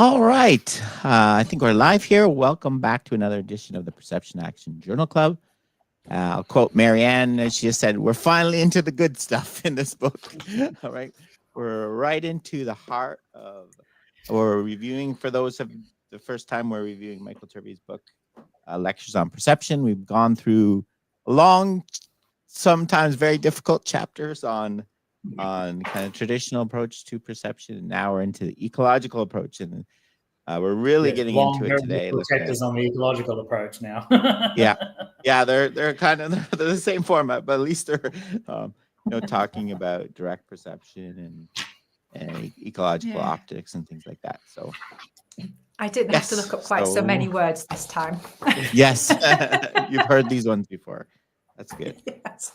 All right. I think we're live here. Welcome back to another edition of the Perception Action Journal Club. I'll quote Marianne as she just said, we're finally into the good stuff in this book. All right. We're right into the heart of, we're reviewing, for those of the first time we're reviewing Michael Turvey's book, Lectures on Perception. We've gone through long, sometimes very difficult chapters on kind of traditional approach to perception. And now we're into the ecological approach. And we're really getting into it today. Chapters on the ecological approach now. yeah, they're kind of they're the same format, but at least they're talking about direct perception and ecological optics and things like that. So I didn't have to look up quite so many words this time. Yes, you've heard these ones before. That's good. Yes.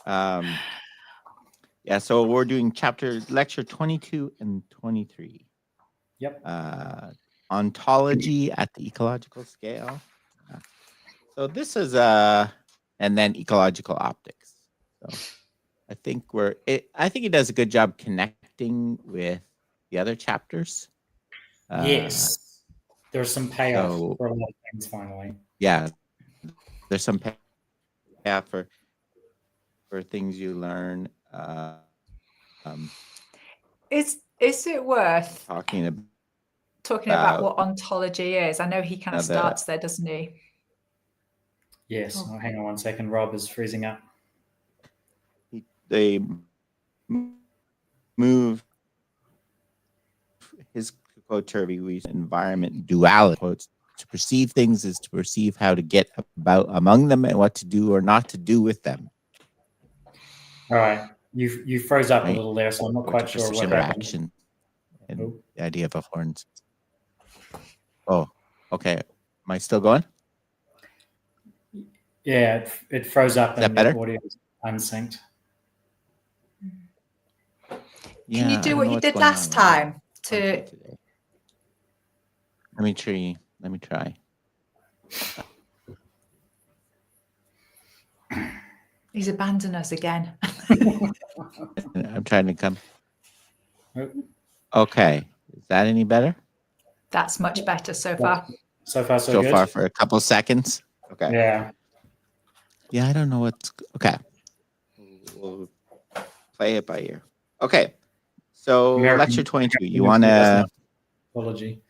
Yeah, so we're doing lecture 22 and 23. Yep. Ontology at the ecological scale. So this is and then ecological optics. So I think I think he does a good job connecting with the other chapters. Yes. There's some payoff for a lot of things finally. Yeah. There's some payoff for things you learn. Is it worth talking about what ontology is? I know he kind of starts there, doesn't he? Yes. Oh, hang on one second. Rob is freezing up. They move his quote Turvey, we use environment duality. Quotes, to perceive things is to perceive how to get about among them and what to do or not to do with them. All right. You froze up a little there, so I'm not quite sure what happened. And the idea of horns. Oh, okay. Am I still going? Yeah, it froze up and the audio was unsynced. Can you do what you did last time? Let me try. He's abandoned us again. I'm trying to come. Okay. Is that any better? That's much better so far. So far, so good. So far for a couple seconds. Okay. Yeah. Yeah, I don't know what's... Okay. We'll play it by ear. Okay. So lecture 22. You want to... Ontology.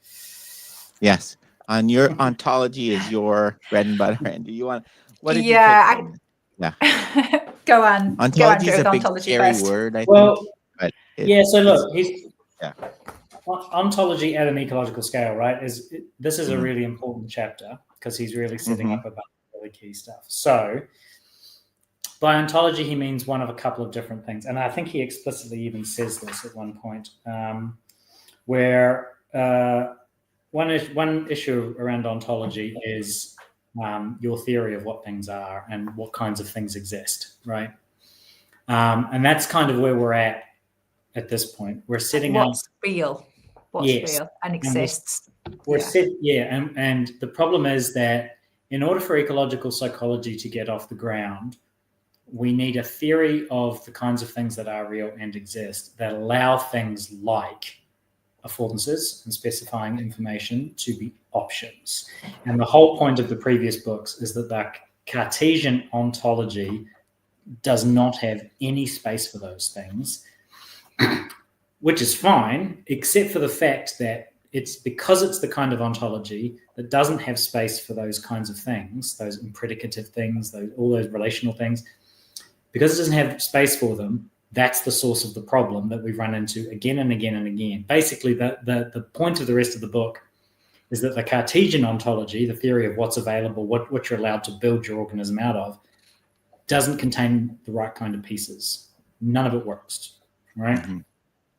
Yes. On your ontology is your bread and butter. And do you want... What did you Go on. Ontology is a big scary word, I think. But so look, ontology at an ecological scale, right? This is a really important chapter because he's really setting up about really key stuff. So by ontology, he means one of a couple of different things. And I think he explicitly even says this at one point, where one issue around ontology is your theory of what things are and what kinds of things exist, right? And that's kind of where we're at this point. We're setting up what's real and exists. And the problem is that in order for ecological psychology to get off the ground, we need a theory of the kinds of things that are real and exist that allow things like affordances and specifying information to be options. And the whole point of the previous books is that the Cartesian ontology does not have any space for those things, which is fine, except for the fact that it's because it's the kind of ontology that doesn't have space for those kinds of things, those impredicative things, all those relational things. Because it doesn't have space for them, that's the source of the problem that we run into again and again and again. Basically, the point of the rest of the book is that the Cartesian ontology, the theory of what's available, what you're allowed to build your organism out of, doesn't contain the right kind of pieces. None of it works, right? Mm-hmm.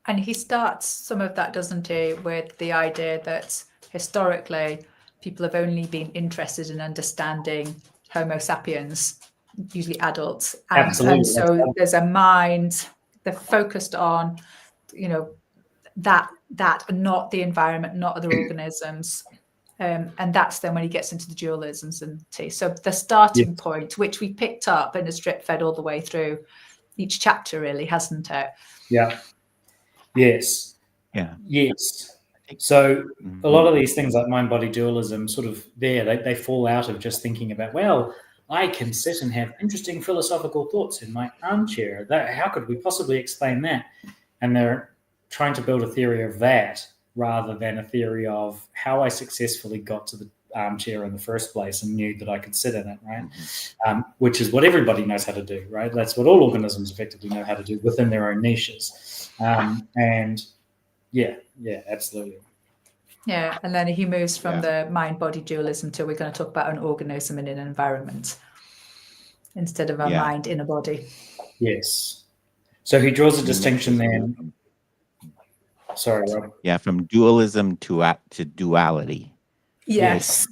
And he starts some of that, doesn't he, with the idea that historically people have only been interested in understanding Homo sapiens, usually adults. And so there's a mind, they're focused on, that not the environment, not other organisms. And that's then when he gets into the dualisms. So the starting point, which we picked up and has drip fed all the way through each chapter, really, hasn't it? Yeah. Yes. Yeah. Yes. So a lot Mhm. of these things like mind-body dualism sort of they fall out of just thinking about, well, I can sit and have interesting philosophical thoughts in my armchair. How could we possibly explain that? And they're trying to build a theory of that rather than a theory of how I successfully got to the armchair in the first place and knew that I could sit in it, right? Which is what everybody knows how to do, right? That's what all organisms effectively know how to do within their own niches. And yeah, absolutely. Yeah, and then he moves from Yeah. the mind-body dualism to we're going to talk about an organism in an environment instead of a Yeah. mind in a body. Yes. So he draws a And he distinction makes this then. move from- Sorry, Rob. Yeah, from dualism to duality. Yes.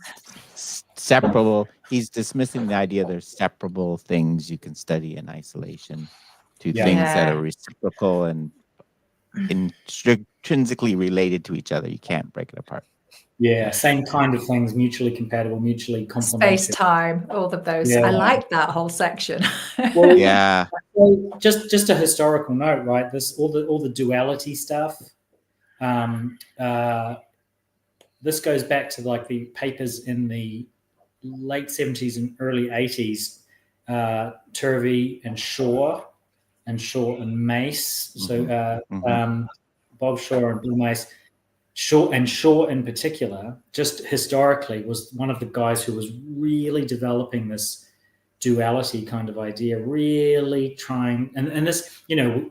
Separable. He's dismissing the idea there's separable things you can study in isolation to Yeah. things that are reciprocal and intrinsically related to each other. You can't break it apart. Yeah, same kind of things, mutually compatible, mutually complementary. Space, time, all of those. Yeah. I like that whole section. Well, Yeah. Well, just a historical note, right? This all the duality stuff. This goes back to like the papers in the late 70s and early 80s. Turvey and Shaw and Mace. So Bob Shaw and Bill Mace. Shaw in particular, just historically, was one of the guys who was really developing this duality kind of idea, really trying, and this,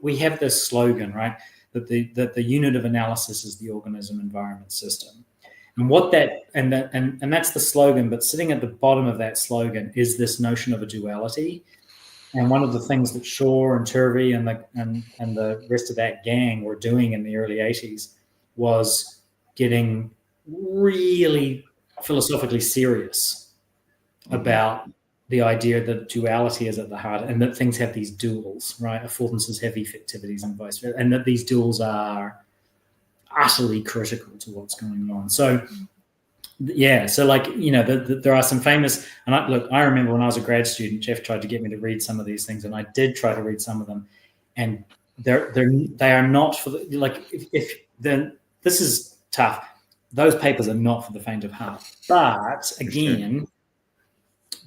we have this slogan, right, that the unit of analysis is the organism environment system, and what that and that's the slogan. But sitting at the bottom of that slogan is this notion of a duality. And one of the things that Shaw and Turvey and the rest of that gang were doing in the early 80s was getting really philosophically serious about the idea that duality is at the heart and that things have these duals, right? Affordances have effectivities and vice versa, and that these duals are utterly critical to what's going on. So, yeah, so like, there are some famous, and I remember when I was a grad student, Jeff tried to get me to read some of these things, and I did try to read some of them, and they are not for the, like, if then this is tough. Those papers are not for the faint of heart. But again,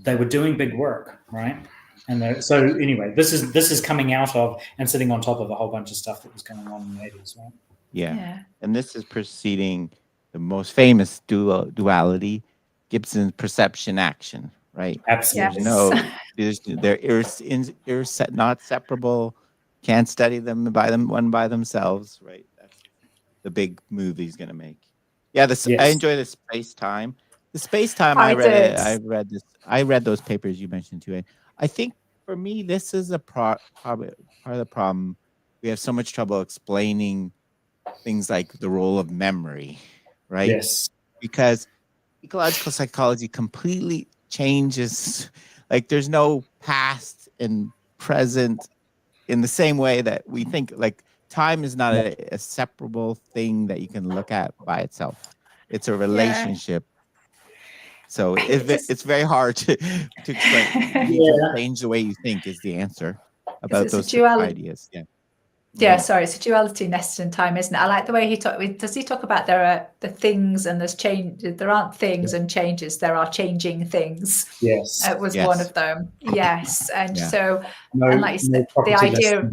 they were doing big work, right? And so anyway, this is coming out of and sitting on top of a whole bunch of stuff that was going on in the 80s, right? Yeah. And this is preceding the most famous duality, Gibson's perception action, right? Absolutely. They're not separable. Can't study them one by themselves, right? That's the big move he's going to make. Yeah, I enjoy the space time. The space time I read those papers you mentioned too. I think for me this is a part of the problem. We have so much trouble explaining things like the role of memory, right? Yes. Because ecological psychology completely changes, like there's no past and present in the same way that we think, like time is not a separable thing that you can look at by itself. It's a relationship. So it's very hard to explain. You need to change the way you think is the answer about those ideas. Yeah, sorry, it's a duality nested in time, isn't it? I like the way does he talk about there are the things and there's change. There aren't things and changes. There are changing things. Yes, it was one of them. Yes, and so and like you said, the idea of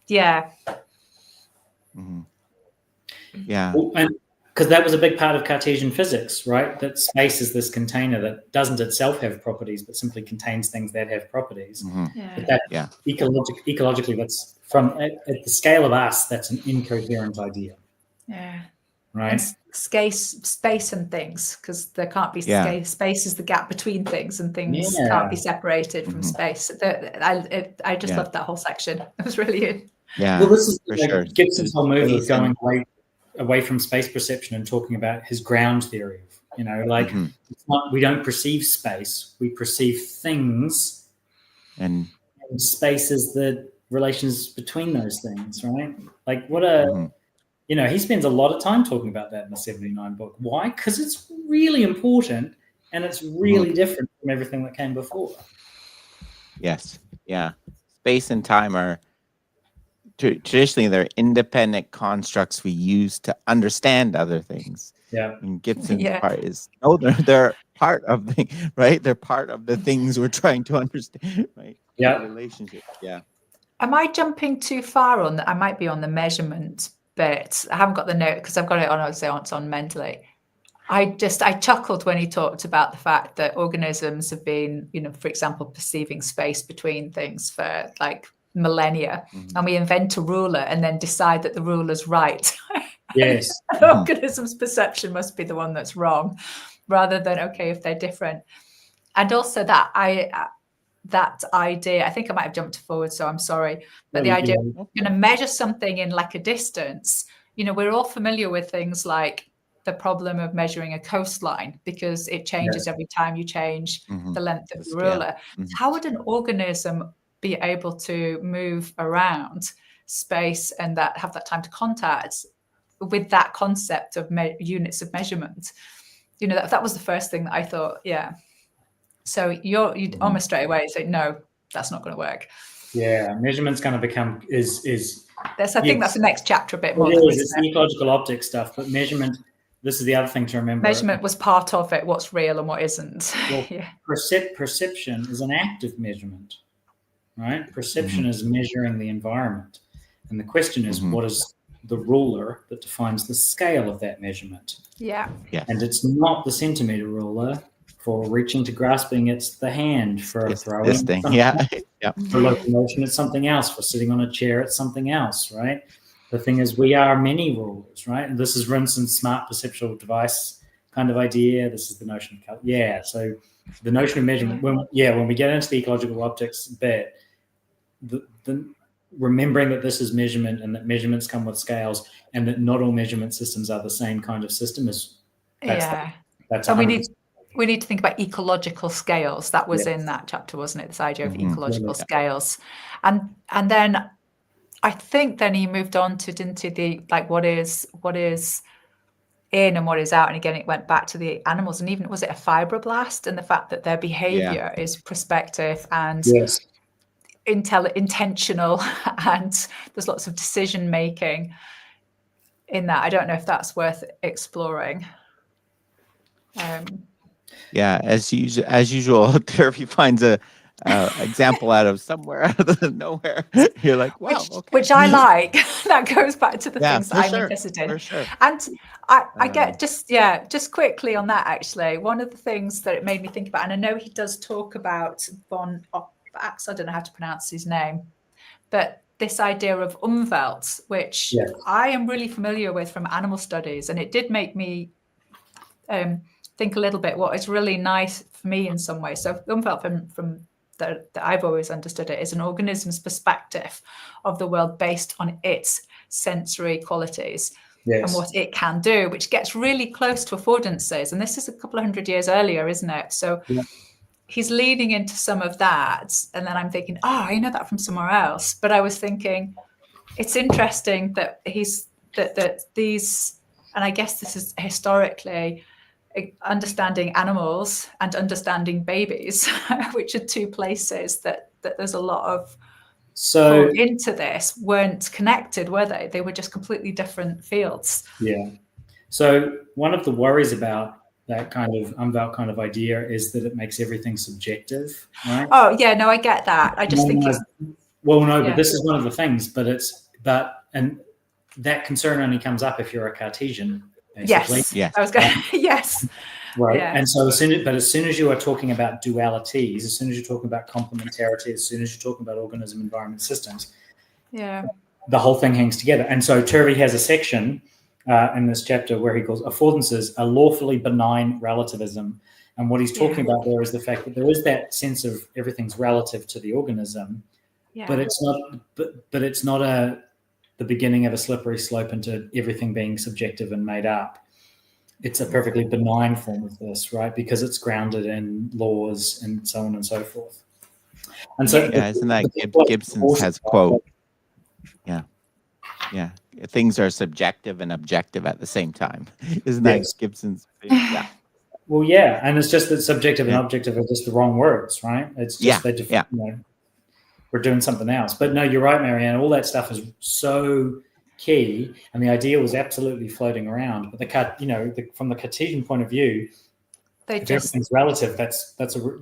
yeah. Because that was a big part of Cartesian physics, right? That space is this container that doesn't itself have properties, but simply contains things that have properties. Ecologically, that's at the scale of us, that's an incoherent idea. Yeah. Right. And space and things, because there can't be space. Space is the gap between things, and things can't be separated from space. I just loved that whole section. It was really good. Yeah. Well, this is Gibson's whole move of going away from space perception and talking about his ground theory. It's not, we don't perceive space, we perceive things, and space is the relations between those things, right? Like what he spends a lot of time talking about that in the 79 book. Why? Because it's really important and it's really different from everything that came before. Yes. Yeah. Space and time are traditionally they're independent constructs we use to understand other things. Yeah. And Gibson's Yeah. part is they're part of the right. They're part of the things we're trying to understand. Right. Yeah. The relationship. Yeah. Am I jumping too far on that? I might be on the measurement bit. I haven't got the note because I've got it on. I would say it's on mentally. I chuckled when he talked about the fact that organisms have been, for example, perceiving space between things for like millennia, and we invent a ruler and then decide that the ruler's right. Yes. An organism's perception must be the one that's wrong, rather than okay if they're different. And also that idea, I think I might have jumped forward, so I'm sorry, but the idea of going to measure something in like a distance. We're all familiar with things like the problem of measuring a coastline because it changes every time you change the length of the ruler. How would an organism be able to move around space and have that time to contact with that concept of units of measurement? That was the first thing that I thought. Yeah. So you'd almost straight away say, no, that's not going to work. Yeah, measurement's going to become is. I think that's the next chapter a bit more. It's the ecological optics stuff, but measurement. This is the other thing to remember. Measurement was part of it. What's real and what isn't. Well, perception is an act of measurement, right? Perception is measuring the environment, and the question is, what is the ruler that defines the scale of that measurement? Yeah. And it's not the centimeter ruler. For reaching to grasping, it's the hand. For throwing, this thing. Yeah. For locomotion, it's something else. For sitting on a chair, it's something else, right? The thing is, we are many rulers, right? And this is Rinson's smart perceptual device kind of idea. This is the notion of color. Yeah. So the notion of measurement. When we get into the ecological optics bit, the remembering that this is measurement and that measurements come with scales, and that not all measurement systems are the same kind of system is. That's and we need to think about ecological scales. That was in that chapter, wasn't it? This idea of ecological scales. And then I think then he moved on into the like what is in and what is out. And again, it went back to the animals, and even was it a fibroblast, and the fact that their behavior is prospective and intentional, and there's lots of decision making in that. I don't know if that's worth exploring. Yeah, as usual, Turvey finds a example out of somewhere out of nowhere. You're like, wow, which I like. That goes back to the things that I'm interested in. For sure. And I get just quickly on that. Actually, one of the things that it made me think about, and I know he does talk about von Opfax, I don't know how to pronounce his name, but this idea of Umwelt, which I am really familiar with from animal studies, and it did make me think a little bit what is really nice for me in some ways. So Umwelt from that I've always understood it is an organism's perspective of the world based on its sensory qualities and what it can do, which gets really close to affordances. And this is a couple of 100 years earlier, isn't it? So he's leading into some of that. And then I'm thinking, I know that from somewhere else. But I was thinking, it's interesting that that these, and I guess this is historically understanding animals and understanding babies, which are two places that there's a lot of into this, weren't connected, were they? They were just completely different fields. Yeah. So one of the worries about that kind of Umwelt kind of idea is that it makes everything subjective, right? Oh yeah, no, I get that. I just think but this is one of the things. And that concern only comes up if you're a Cartesian. Basically. Yes. I was going. Yes. Right. Yeah. And so as soon as you are talking about dualities, as soon as you're talking about complementarity, as soon as you're talking about organism environment systems, the whole thing hangs together. And so Turvey has a section in this chapter where he calls affordances a lawfully benign relativism. And what he's talking about there is the fact that there is that sense of everything's relative to the organism, but it's not the beginning of a slippery slope into everything being subjective and made up. It's a perfectly benign form of this, right? Because it's grounded in laws and so on and so forth. And so, isn't that Gibson's has quote? Yeah. Things are subjective and objective at the same time. Isn't that Gibson's? Yeah. Well, yeah, and it's just that subjective and objective are just the wrong words, right? It's just we're doing something else. But no, you're right, Marianne. All that stuff is so key, and the idea was absolutely floating around. But from the Cartesian point of view, if everything's relative, that's that's where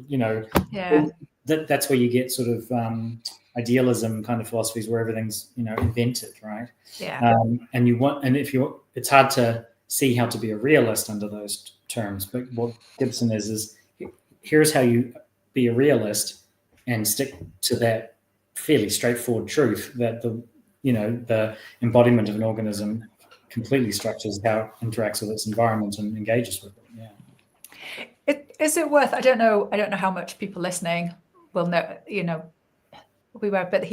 you get sort of idealism kind of philosophies where everything's invented, right? Yeah. It's hard to see how to be a realist under those terms. But what Gibson is here's how you be a realist and stick to that fairly straightforward truth that the embodiment of an organism completely structures how it interacts with its environment and engages with it. Yeah. Is it worth? I don't know how much people listening will know. But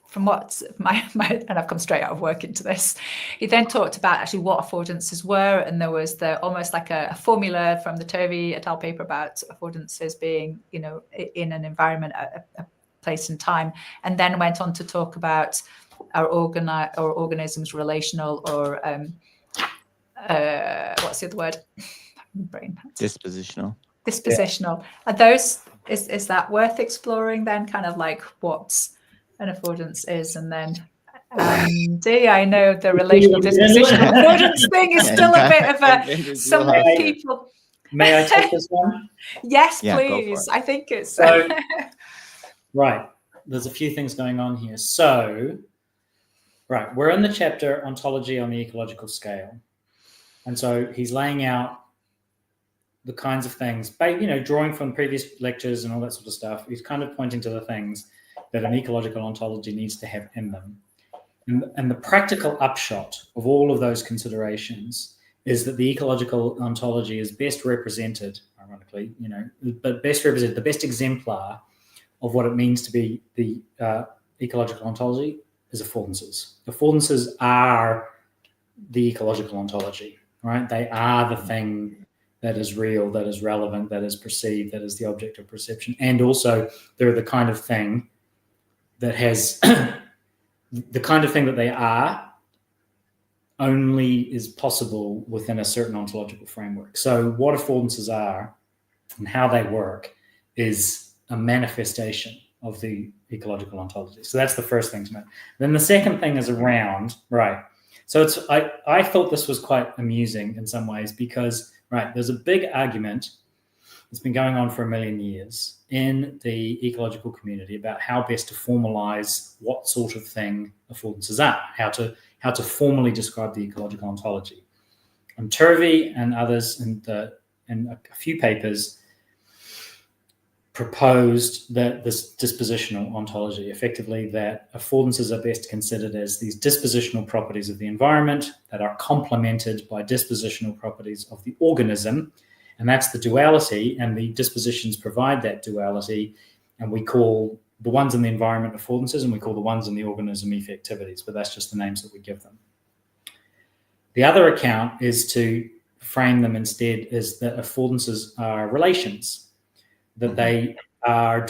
from what my and I've come straight out of work into this. He then talked about actually what affordances were, and there was almost like a formula from the Turvey et al. Paper about affordances being in an environment, a place and time, and then went on to talk about our organisms relational or what's the other word? Brain. Dispositional. Yeah. Are those is that worth exploring then? Kind of like what an affordance is, and then I know the relational dispositional affordance thing is still a bit of a some people. May I take this one? Yes, please. I think it's right. There's a few things going on here. So, right, we're in the chapter Ontology on the Ecological Scale, and so he's laying out the kinds of things, drawing from previous lectures and all that sort of stuff. He's kind of pointing to the things that an ecological ontology needs to have in them. And the practical upshot of all of those considerations is that the ecological ontology is best represented, ironically, but best represented, the best exemplar of what it means to be the ecological ontology is affordances. Affordances are the ecological ontology, right? They are the thing that is real, that is relevant, that is perceived, that is the object of perception. And also they're the kind of thing that has the kind of thing that they are only is possible within a certain ontological framework. So what affordances are and how they work is a manifestation of the ecological ontology. So that's the first thing to know. Then the second thing is around, right. So I thought this was quite amusing in some ways because, right, there's a big argument that's been going on for 1 million years in the ecological community about how best to formalize what sort of thing affordances are, how to formally describe the ecological ontology. And Turvey and others in a few papers proposed that this dispositional ontology, effectively that affordances are best considered as these dispositional properties of the environment that are complemented by dispositional properties of the organism. And that's the duality, and the dispositions provide that duality. And we call the ones in the environment affordances, and we call the ones in the organism effectivities, but that's just the names that we give them. The other account is to frame them instead as that affordances are relations, that they are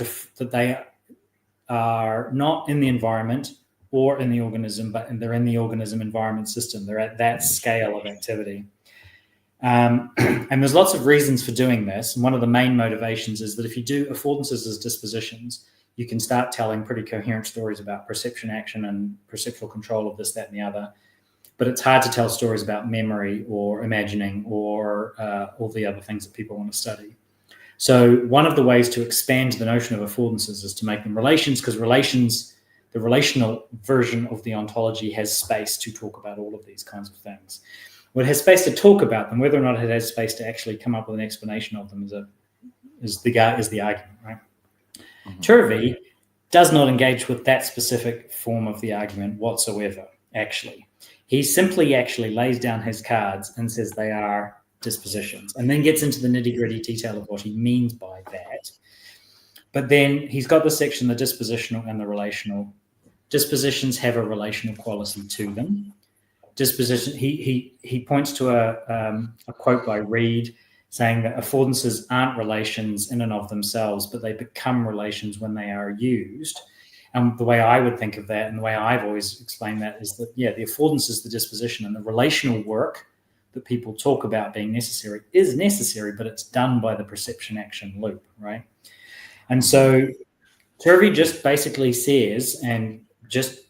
not in the environment or in the organism, but they're in the organism environment system. They're at that scale of activity. And there's lots of reasons for doing this. And one of the main motivations is that if you do affordances as dispositions, you can start telling pretty coherent stories about perception action and perceptual control of this, that, and the other. But it's hard to tell stories about memory or imagining or all the other things that people want to study. So one of the ways to expand the notion of affordances is to make them relations, because relations, the relational version of the ontology has space to talk about all of these kinds of things. Well, it has space to talk about them. Whether or not it has space to actually come up with an explanation of them is the argument, right? Mm-hmm. Turvey does not engage with that specific form of the argument whatsoever, actually. He simply actually lays down his cards and says they are dispositions, and then gets into the nitty-gritty detail of what he means by that. But then he's got the section, the dispositional and the relational. Dispositions have a relational quality to them. Disposition. He points to a quote by Reid saying that affordances aren't relations in and of themselves, but they become relations when they are used. And the way I would think of that, and the way I've always explained that, is that, the affordance is the disposition, and the relational work that people talk about being necessary is necessary, but it's done by the perception action loop, right? And so Turvey just basically says, and just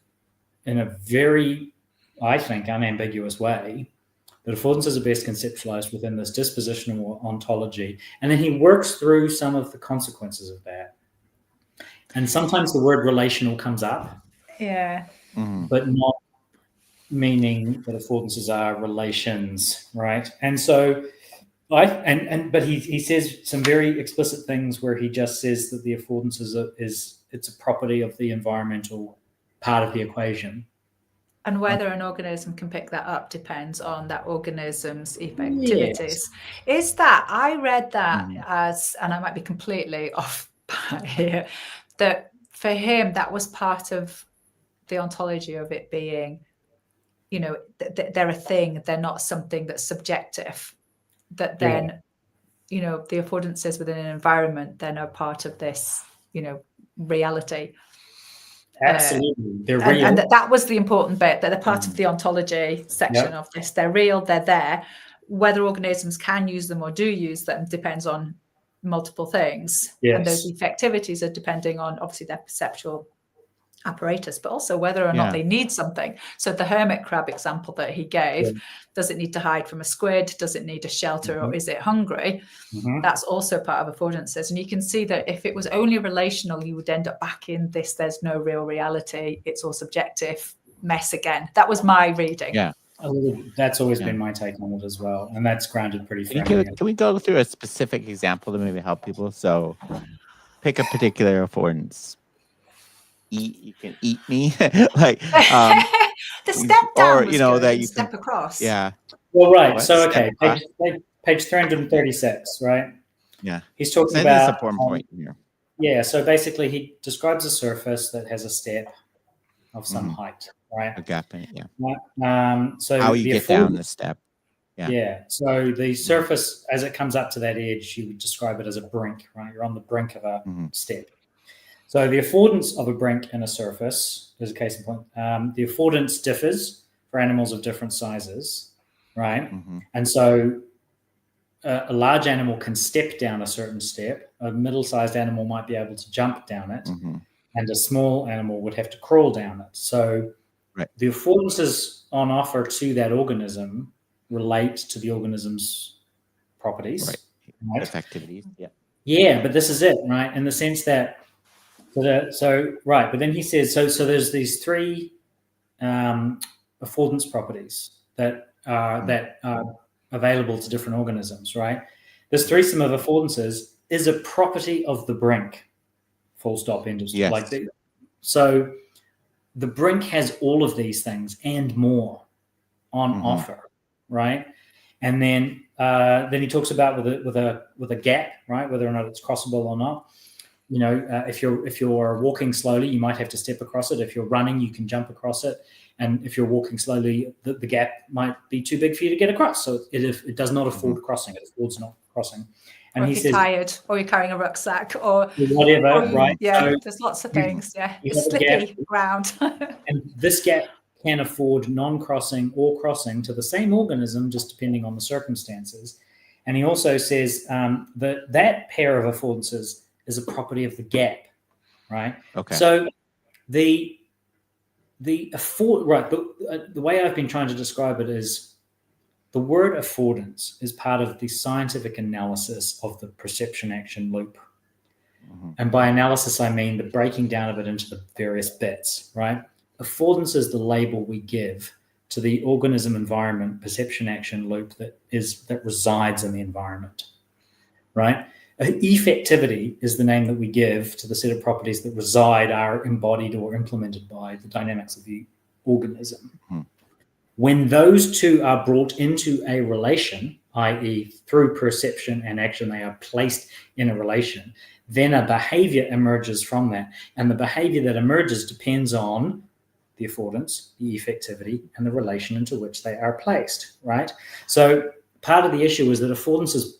in a very, I think, unambiguous way, that affordances are best conceptualized within this dispositional ontology. And then he works through some of the consequences of that. And sometimes the word relational comes up, Yeah. but not meaning that affordances are relations, right? And so but he says some very explicit things where he just says that the affordances it's a property of the environmental part of the equation. And whether an organism can pick that up depends on that organism's effectivities. Yes. Is that, I read that as, and I might be completely off here, that for him, that was part of the ontology of it being, you know, they're a thing, they're not something that's subjective, that then, you know, the affordances within an environment then are part of this, you know, reality. Absolutely. They're real. And that was the important bit, that they're part of the ontology section of this. They're real, they're there. Whether organisms can use them or do use them depends on multiple things. Yes. And those effectivities are depending on, obviously, their perceptual apparatus, but also whether or not they need something. So the hermit crab example that he gave, does it need to hide from a squid? Does it need a shelter, or is it hungry? That's also part of affordances. And you can see that if it was only relational, you would end up back in this, there's no real reality, it's all subjective mess again. That was my reading. Yeah. That's always been my take on it as well. And that's grounded pretty firmly. Can we go through a specific example to maybe help people? So pick a particular affordance. You can eat me. Like the step down, or you know, that you step can, across. Yeah. Well, right. What? So okay, page 336, right? Yeah. He's talking That's about an important point here. Yeah, so basically he describes a surface that has a step of some height, right? A gap in it, yeah. So how you get down the step. Yeah. So the surface, as it comes up to that edge, you would describe it as a brink, right? You're on the brink of a step. So the affordance of a brink in a surface, there's a case in point, the affordance differs for animals of different sizes, right? And so a large animal can step down a certain step. A middle-sized animal might be able to jump down it, and a small animal would have to crawl down it. So the affordances on offer to that organism relate to the organism's properties. Right? Effectivities, Yeah, but this is it, right? In the sense that but then he says, so there's these three affordance properties that are available to different organisms, right? This threesome of affordances is a property of the brink, full stop, end of story. Yes. So the brink has all of these things and more on offer, right? And then he talks about with a gap, right, whether or not it's crossable or not. You know, if you're walking slowly, you might have to step across it. If you're running, you can jump across it. And if you're walking slowly, the gap might be too big for you to get across. So it does not afford crossing. It affords not crossing. And or he if says, you're tired, or you're carrying a rucksack, or whatever, right? Yeah, so there's lots of things. Yeah, you it's have a slippy gap. ground. And this gap can afford non-crossing or crossing to the same organism, just depending on the circumstances. And he also says that pair of affordances is a property of the gap, right? Okay. So the way I've been trying to describe it is the word affordance is part of the scientific analysis of the perception action loop. And by analysis, I mean the breaking down of it into the various bits, right? Affordance is the label we give to the organism environment perception action loop that resides in the environment, right? Effectivity is the name that we give to the set of properties that reside, are embodied or implemented by the dynamics of the organism. When those two are brought into a relation, i.e. through perception and action, they are placed in a relation, then a behavior emerges from that. And the behavior that emerges depends on the affordance, the effectivity, and the relation into which they are placed, right? So part of the issue is that affordances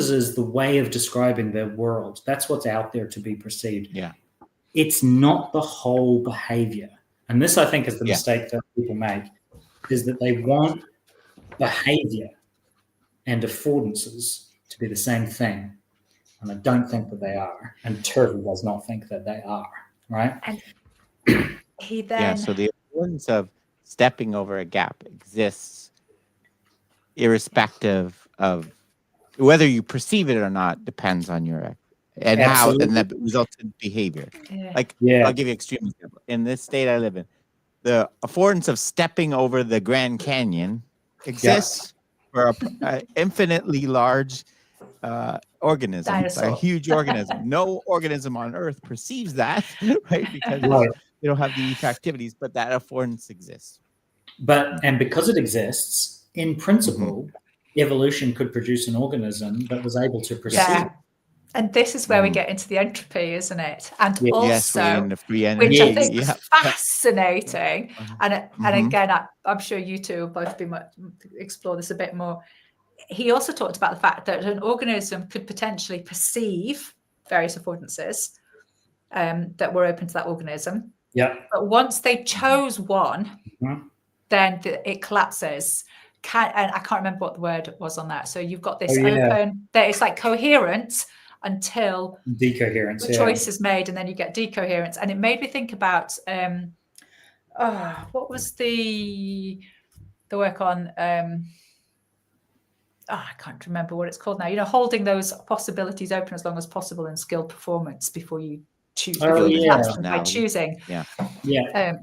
is the way of describing their world. That's what's out there to be perceived. Yeah. It's not the whole behavior. And this, I think, is the mistake that people make, is that they want behavior and affordances to be the same thing. And I don't think that they are. And Turvey does not think that they are, right? And he then... so the importance of stepping over a gap exists irrespective of whether you perceive it or not, depends on your and Absolutely. how, and that results in behavior. Yeah. Like, Yeah. I'll give you an extreme example. In this state I live in, the affordance of stepping over the Grand Canyon exists for an infinitely large organism, Dinosaur. a huge organism. No organism on Earth perceives that, right? Because Right. they don't have the activities, but that affordance exists. And because it exists, in principle, evolution could produce an organism that was able to perceive. Yeah. And this is where we get into the entropy, isn't it? And Yes, we're also, in the free energy. which I think Yeah. is fascinating. And again, I'm sure you two will both be explore this a bit more. He also talked about the fact that an organism could potentially perceive various affordances that were open to that organism. Yeah. But once they chose one, then it collapses. And I can't remember what the word was on that. So you've got this open, that it's like coherent until decoherence. The choice is made, and then you get decoherence. And it made me think about what was the work on I can't remember what it's called now. You know, holding those possibilities open as long as possible in skilled performance before you choose. By choosing. Yeah. Yeah.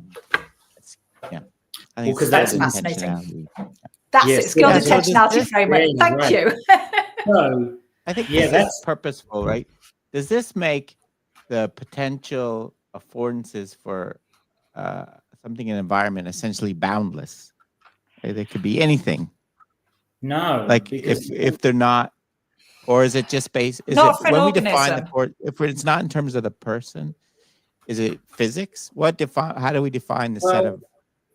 I think because that's fascinating. That's it. Skilled intentionality framework. Thank you. So I think that's purposeful, right? Does this make the potential affordances for something in an environment essentially boundless? They could be anything. No, like if they're not, or is it just based? Is not it when we define the if it's not in terms of the person? Is it physics? How do we define the set of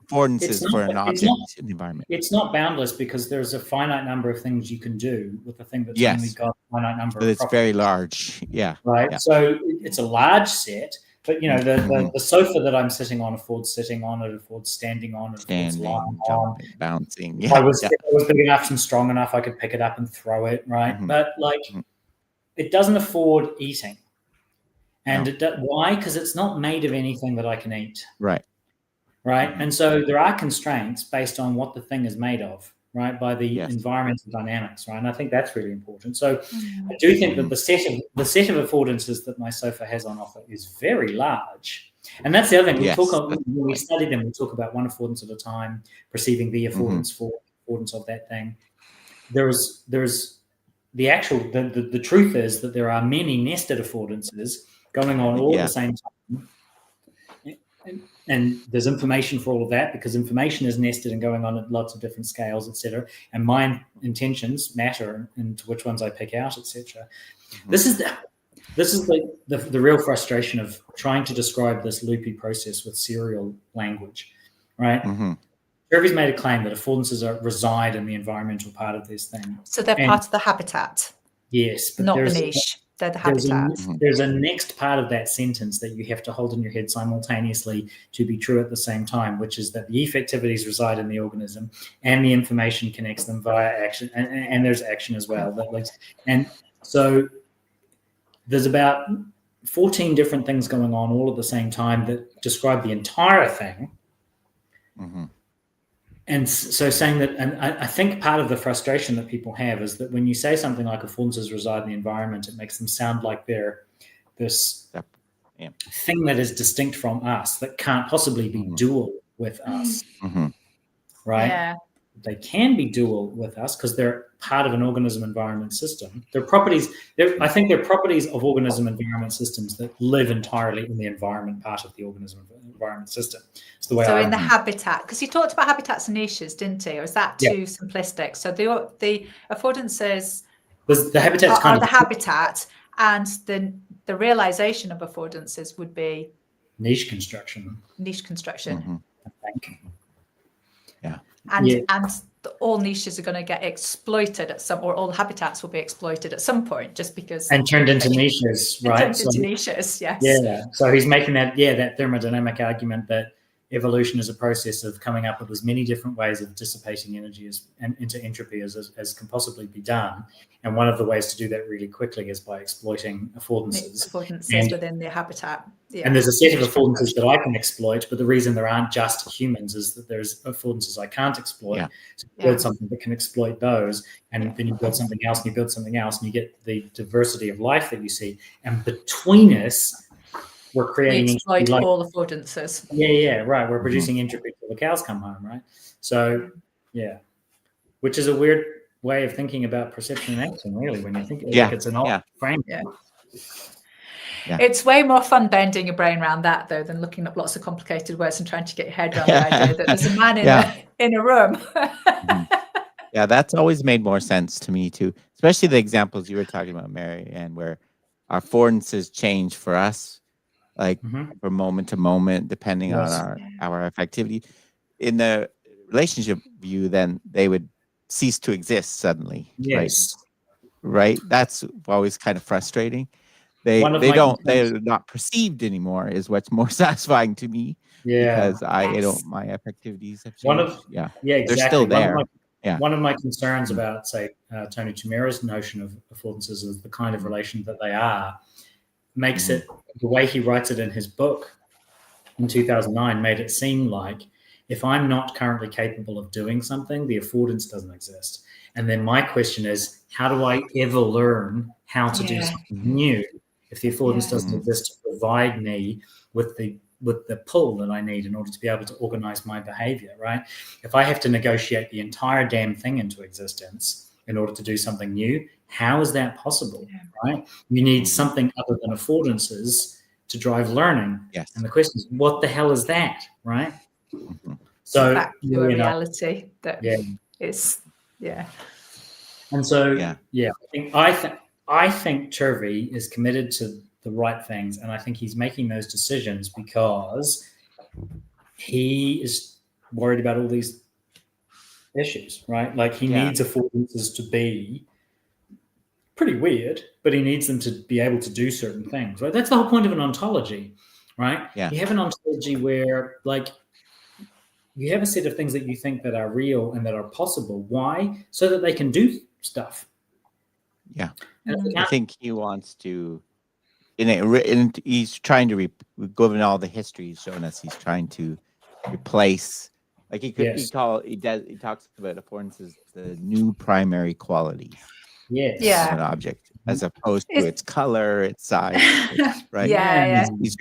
affordances for an object in the environment? It's not boundless because there's a finite number of things you can do with the thing that's only got a finite number of it's properties. very large. Yeah. Right. Yeah. So it's a large set, but you know, the sofa that I'm sitting on affords sitting on, it affords standing on, it affords lying on, bouncing. Yeah. If I was big enough and strong enough, I could pick it up and throw it, right? But it doesn't afford eating. And why? Because it's not made of anything that I can eat. Right. Right. And so there are constraints based on what the thing is made of, right, by the environmental dynamics, right? And I think that's really important. So I do think that the set of affordances that my sofa has on offer is very large. And that's the other thing. When we study them, we talk about one affordance at a time, perceiving the affordance for affordance of that thing. There's the actual the truth is that there are many nested affordances going on all at the same time. And there's information for all of that because information is nested and going on at lots of different scales, etc. And my intentions matter into which ones I pick out, etc. This is the real frustration of trying to describe this loopy process with serial language, right? Turvey's made a claim that affordances reside in the environmental part of this thing. So they're part of the habitat. Yes, but not the niche. They're the habitat. There's a next part of that sentence that you have to hold in your head simultaneously to be true at the same time, which is that the effectivities reside in the organism and the information connects them via action, and there's action as well. And so there's about 14 different things going on all at the same time that describe the entire thing. And so saying that, and I think part of the frustration that people have is that when you say something like affordances reside in the environment, it makes them sound like they're this thing that is distinct from us, that can't possibly be dual with us, right? Yeah. They can be dual with us because they're part of an organism environment system. They're properties. I think they're properties of organism environment systems that live entirely in the environment part of the organism environment system. It's the way. So in the habitat, because he talked about habitats and niches, didn't he? Or is that too simplistic? So the affordances, the habitats are the habitat, and the realization of affordances would be niche construction. I think. Yeah. And all niches are going to get exploited at some, or all habitats will be exploited at some point, just because and turned into niches, right? Into niches, yes. Yeah. So he's making that thermodynamic argument that evolution is a process of coming up with as many different ways of dissipating energy into entropy as can possibly be done. And one of the ways to do that really quickly is by exploiting affordances. Affordances within their habitat. Yeah. And there's a set of affordances that I can exploit, but the reason there aren't just humans is that there's affordances I can't exploit. Yeah. So you build something that can exploit those, and then you build something else, and you build something else, and you get the diversity of life that you see. And between us, we're creating exploit all affordances. Yeah, right. We're producing entropy till the cows come home, right? So, yeah, which is a weird way of thinking about perception and action, really, when you think like it's an odd frame. Yeah. It's way more fun bending your brain around that, though, than looking up lots of complicated words and trying to get your head around the idea that there's a man in a room. Yeah, that's always made more sense to me, too, especially the examples you were talking about, Mary Ann, where our affordances change for us, like from moment to moment, depending on our activity. In the relationship view, then they would cease to exist suddenly. Yes. Right? That's always kind of frustrating. They're not perceived anymore is what's more satisfying to me. Because my affectivities have changed. Exactly. They're still there. One of my concerns about, say, Tony Tamira's notion of affordances is the kind of relation that they are makes it, the way he writes it in his book in 2009 made it seem like if I'm not currently capable of doing something, the affordance doesn't exist. And then my question is, how do I ever learn how to do something new if the affordance doesn't exist to provide me with the pull that I need in order to be able to organize my behavior, right? If I have to negotiate the entire damn thing into existence in order to do something new, how is that possible, right? You need something other than affordances to drive learning. Yes. And the question is, what the hell is that, right? So back to a reality that is, And so, I think Turvey is committed to the right things, and I think he's making those decisions because he is worried about all these issues, right? Like he needs affordances to be pretty weird, but he needs them to be able to do certain things, right? That's the whole point of an ontology, right? Yeah. You have an ontology where, like, you have a set of things that you think that are real and that are possible. Why? So that they can do stuff. Yeah. I think he wants to, he's trying to, given all the history he's shown us, he's trying to replace, like he talks about affordances, the new primary qualities of an object, as opposed to its color, its size, right? He's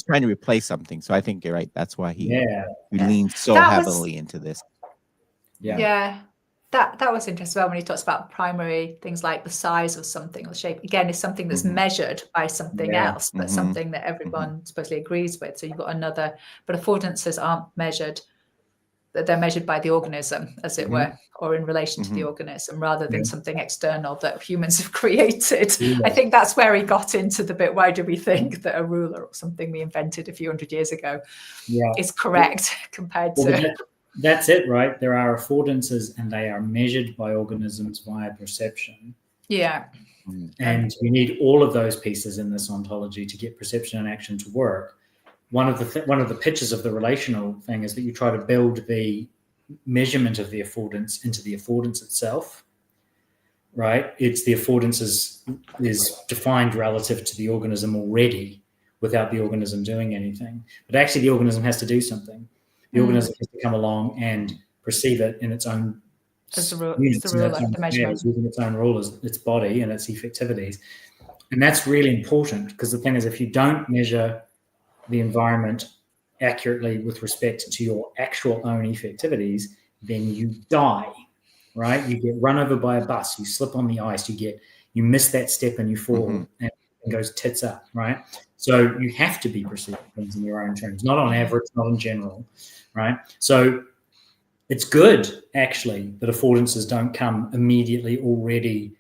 trying to replace something. So I think you're right. That's why he leans so heavily into this. That was interesting when he talks about primary things like the size of something or shape. Again, is something that's measured by something else, but something that everyone supposedly agrees with. So you've got another, but affordances aren't measured. They're measured by the organism, as it were, or in relation to the organism, rather than something external that humans have created. I think that's where he got into the bit. Why do we think that a ruler or something we invented a few hundred years ago is correct compared to? That's it, right? There are affordances and they are measured by organisms via perception. Yeah. And you need all of those pieces in this ontology to get perception and action to work. One of the pitches of the relational thing is that you try to build the measurement of the affordance into the affordance itself, right? It's the affordance is defined relative to the organism already without the organism doing anything. But actually the organism has to do something. The organism has to come along and perceive it in its own using its own rulers, its body and its effectivities. And that's really important because the thing is, if you don't measure the environment accurately with respect to your actual own effectivities, then you die, right? You get run over by a bus, you slip on the ice, you miss that step and you fall and it goes tits up, right? So you have to be perceiving things in your own terms, not on average, not in general, right? So it's good, actually, that affordances don't come immediately already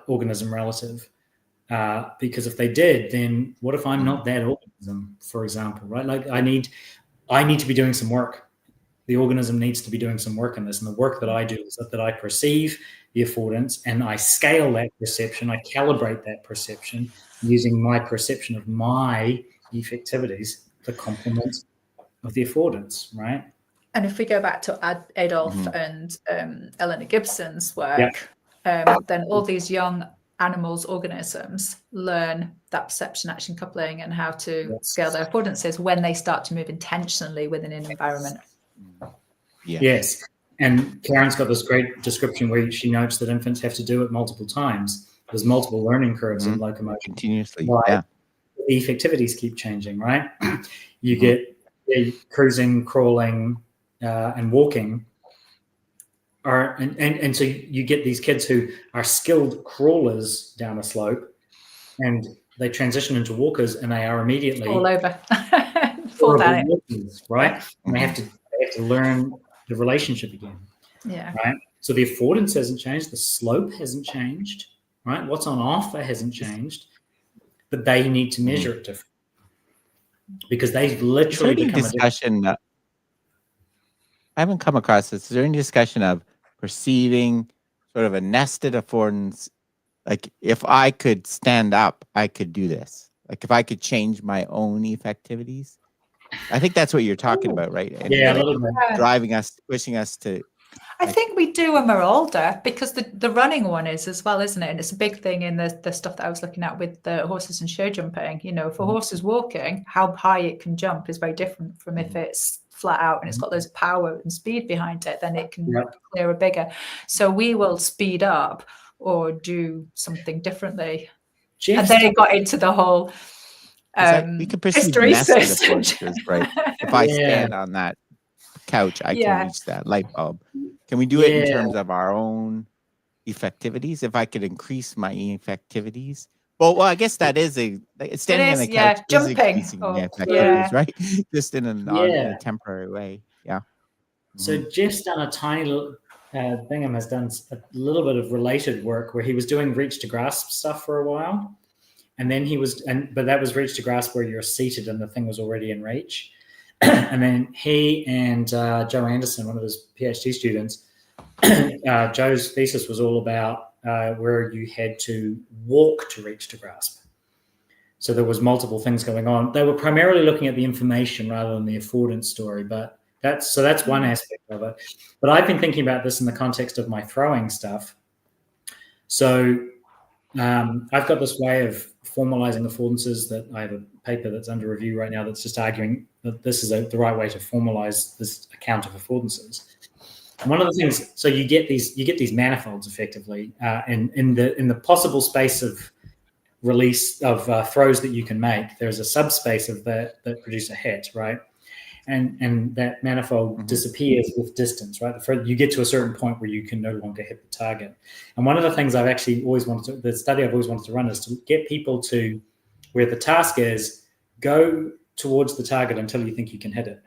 organism relative, because if they did, then what if I'm not that organism, for example, right? Like I need to be doing some work. The organism needs to be doing some work in this, and the work that I do is that I perceive the affordance and I scale that perception, I calibrate that perception using my perception of my effectivities to complement affordance, right? And if we go back to Adolf and Eleanor Gibson's work, then all these young animals, organisms learn that perception action coupling and how to scale their affordances when they start to move intentionally within an environment. Yes. And Karen's got this great description where she notes that infants have to do it multiple times. There's multiple learning curves in locomotion. Continuously, The effectivities keep changing, right? You get cruising, crawling, and walking. And so you get these kids who are skilled crawlers down a slope, and they transition into walkers, and they are immediately all over, fall down it, right? And they have to learn the relationship again. Yeah. Right. So the affordance hasn't changed, the slope hasn't changed, right? What's on offer hasn't changed, but they need to measure it differently because they've literally become discussion. I haven't come across this. Is there any discussion of perceiving sort of a nested affordance? Like if I could stand up, I could do this. Like if I could change my own effectivities. I think that's what you're talking about, right? And a little bit. Driving us, pushing us to. I think we do when we're older, because the running one is as well, isn't it? And it's a big thing in the stuff that I was looking at with the horses and show jumping. You know, if a horse is walking, how high it can jump is very different from if it's flat out and it's got loads of power and speed behind it, then it can clear a bigger. So we will speed up or do something differently. And then it got into the whole we could perceive nested affordances, right? If I stand on that couch, I can reach that light bulb. Can we do it in terms of our own effectivities? If I could increase my effectivities, well, I guess that is standing on the couch, jumping, is increasing my effectivities, right? Just in a temporary way. Yeah. So Jeff's done a tiny little. Bingham has done a little bit of related work where he was doing reach to grasp stuff for a while, and then but that was reach to grasp where you're seated and the thing was already in reach. And then he and Joe Anderson, one of his PhD students, Joe's thesis was all about where you had to walk to reach to grasp. So there was multiple things going on. They were primarily looking at the information rather than the affordance story, but that's one aspect of it. But I've been thinking about this in the context of my throwing stuff. So I've got this way of formalizing affordances that I have a paper that's under review right now that's just arguing that this is the right way to formalize this account of affordances. And one of the things, so you get these manifolds effectively, in the possible space of release of throws that you can make. There's a subspace of that produce a hit, right? And that manifold disappears with distance, right? You get to a certain point where you can no longer hit the target. And one of the things the study I've always wanted to run is to get people to where the task is, go towards the target until you think you can hit it,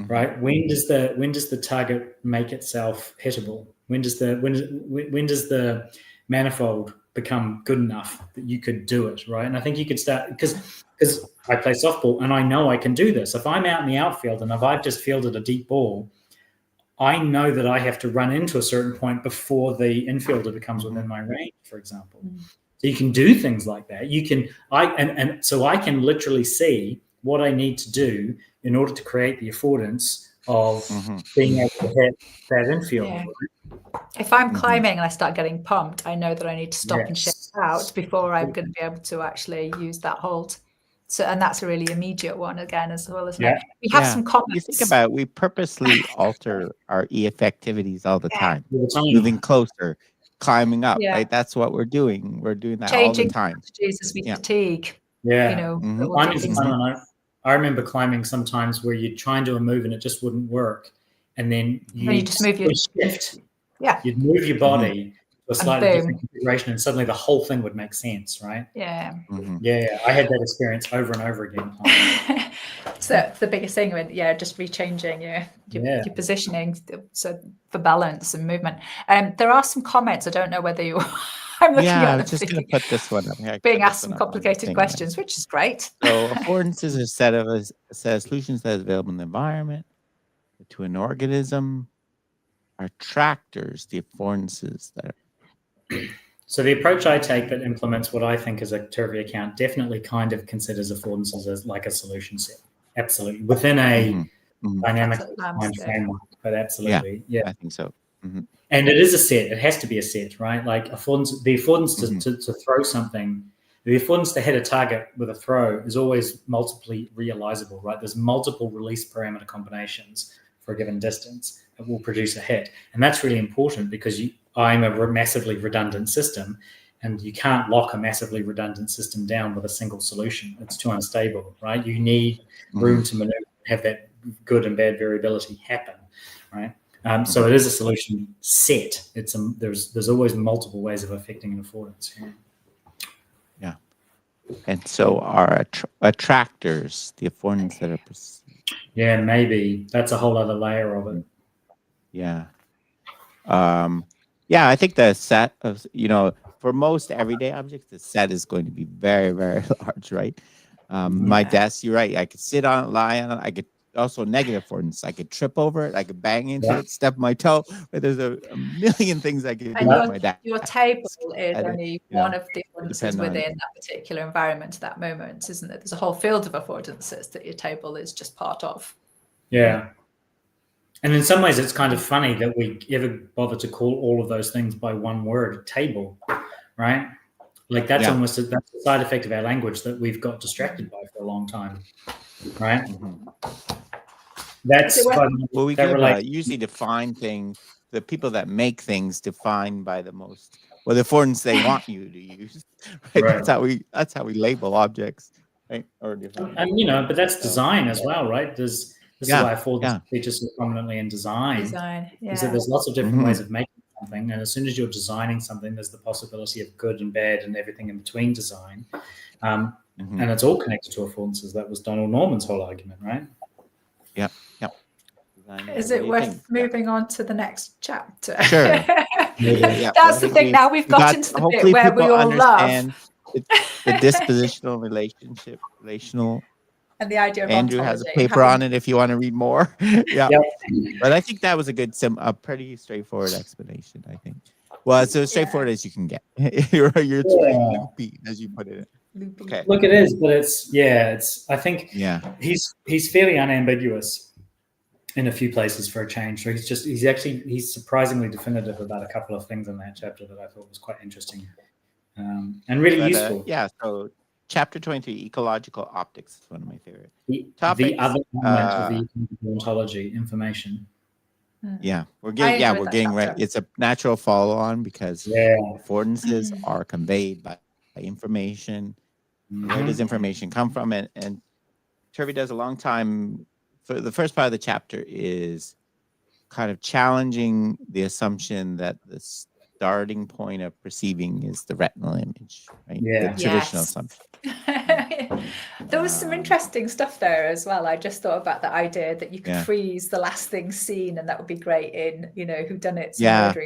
right? When does the target make itself hittable? When does the manifold become good enough that you could do it, right? And I think you could start because I play softball and I know I can do this. If I'm out in the outfield and if I've just fielded a deep ball, I know that I have to run into a certain point before the infielder becomes within my range, for example. So you can do things like that. So I can literally see what I need to do in order to create the affordance of being able to hit that infield. Yeah. If I'm climbing and I start getting pumped, I know that I need to stop and shake out before I'm going to be able to actually use that hold. So, and that's a really immediate one again, as well, isn't it? We have some comments. You think about it, we purposely alter our effectivities all the time. Moving closer, climbing up, right? That's what we're doing. We're doing that all the time. Changing as we fatigue. Yeah. You know, Climbing's fun. I remember climbing sometimes where you'd try and do a move and it just wouldn't work. And then you just move your shift. Yeah. You'd move your body to a slightly different configuration and suddenly the whole thing would make sense, right? Yeah. Yeah. I had that experience over and over again. So the biggest thing when just rechanging your positioning so for balance and movement. There are some comments. I don't know whether you I'm looking at them. I'm just going to put this one up here. Being asked some complicated questions, which is great. So affordances are a set of solutions that is available in the environment to an organism. Are tractors the affordances that are... So the approach I take that implements what I think is a Turvey account definitely kind of considers affordances as like a solution set. absolutely. Within a dynamic That's a time landscape. framework, but absolutely, yeah. I think so. And it is a set. It has to be a set, right? Like the affordance to throw something, the affordance to hit a target with a throw is always multiply realizable, right? There's multiple release parameter combinations for a given distance that will produce a hit. And that's really important because I'm a massively redundant system, and you can't lock a massively redundant system down with a single solution. It's too unstable, right? You need room to maneuver, have that good and bad variability happen, right? So it is a solution set. There's always multiple ways of affecting an affordance. Yeah. And so are attractors, the affordance that are perceived. Yeah, maybe that's a whole other layer of it. Yeah. Yeah, I think the set of, for most everyday objects, the set is going to be very, very large, right? My desk, you're right. I could sit on it, lie on it. I could also negative affordance. I could trip over it. I could bang into it, step my toe. But there's a million things I could do with my desk. Your table is only one of the affordances within that particular environment at that moment, isn't it? There's a whole field of affordances that your table is just part of. Yeah. And in some ways, it's kind of funny that we ever bother to call all of those things by one word, table, right? Like that's almost that's a side effect of our language that we've got distracted by for a long time, right? That's well, we can usually define things. The people that make things define by the most, the affordance they want you to use. Right? That's how we label objects, right? Or and but that's design as well, right? This is why affordance features so prominently in design. Is that there's lots of different ways of making something, and as soon as you're designing something, there's the possibility of good and bad and everything in between design, and it's all connected to affordances. That was Donald Norman's whole argument, right? Yep. Is it worth moving on to the next chapter? Sure. That's the thing. Now we've got into the bit where we all love the dispositional relational. And the idea of Andrew ontology. has a paper on it if you want to read more. But I think that was a pretty straightforward explanation, I think. Well, it's as straightforward as you can get. You're loopy, as you put it. Okay. Look, it is, but it's I think he's fairly unambiguous in a few places for a change. So he's surprisingly definitive about a couple of things in that chapter that I thought was quite interesting and really useful. So Chapter 23, ecological optics, is one of my favorite topics. The other element of the ontology, information. Yeah, we're getting right. It's a natural follow-on because affordances are conveyed by information. Where does information come from? And Turvey does a long time. For the first part of the chapter is kind of challenging the assumption that the starting point of perceiving is the retinal image, right? Yeah. The traditional assumption. There was some interesting stuff there as well. I just thought about the idea that you could freeze the last thing seen, and that would be great in, whodunits.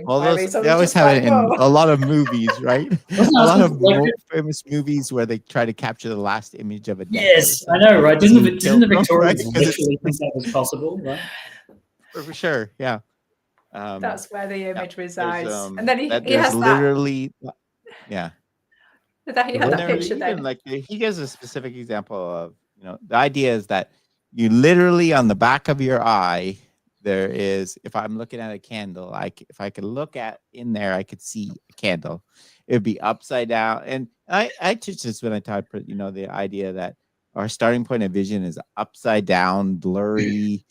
Well, they always have it in a lot of movies, right? A lot of famous movies where they try to capture the last image of a death. Yes, I know, right? Didn't the Victorians literally think that was possible, right? For sure, yeah. That's where the image resides, and then he has literally, That he had that picture then. Like he gives a specific example of, the idea is that you literally on the back of your eye, there is, if I'm looking at a candle, if I could look at in there, I could see a candle. It would be upside down. And I teach this when I taught, the idea that our starting point of vision is upside down, blurry,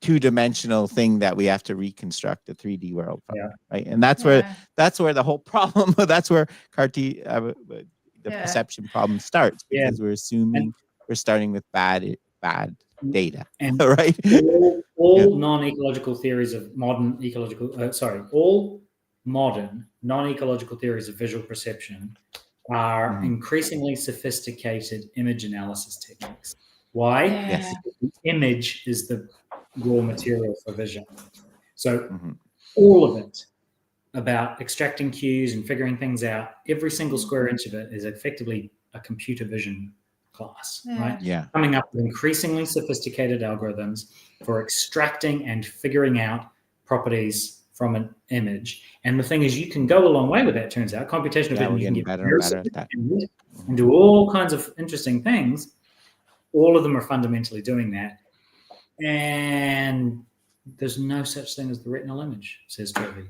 two-dimensional thing that we have to reconstruct a 3D world from, right? And that's where the whole problem. That's where the perception problem starts, because we're assuming we're starting with bad data, right? All non-ecological theories of modern all modern non-ecological theories of visual perception are increasingly sophisticated image analysis techniques. Why? Yes. The image is the raw material for vision. So all of it about extracting cues and figuring things out, every single square inch of it is effectively a computer vision class, right? Yeah. Coming up with increasingly sophisticated algorithms for extracting and figuring out properties from an image. And the thing is, you can go a long way with that, turns out. Computational vision, you can get better and better at that. And do all kinds of interesting things. All of them are fundamentally doing that. And there's no such thing as the retinal image, says Turvey.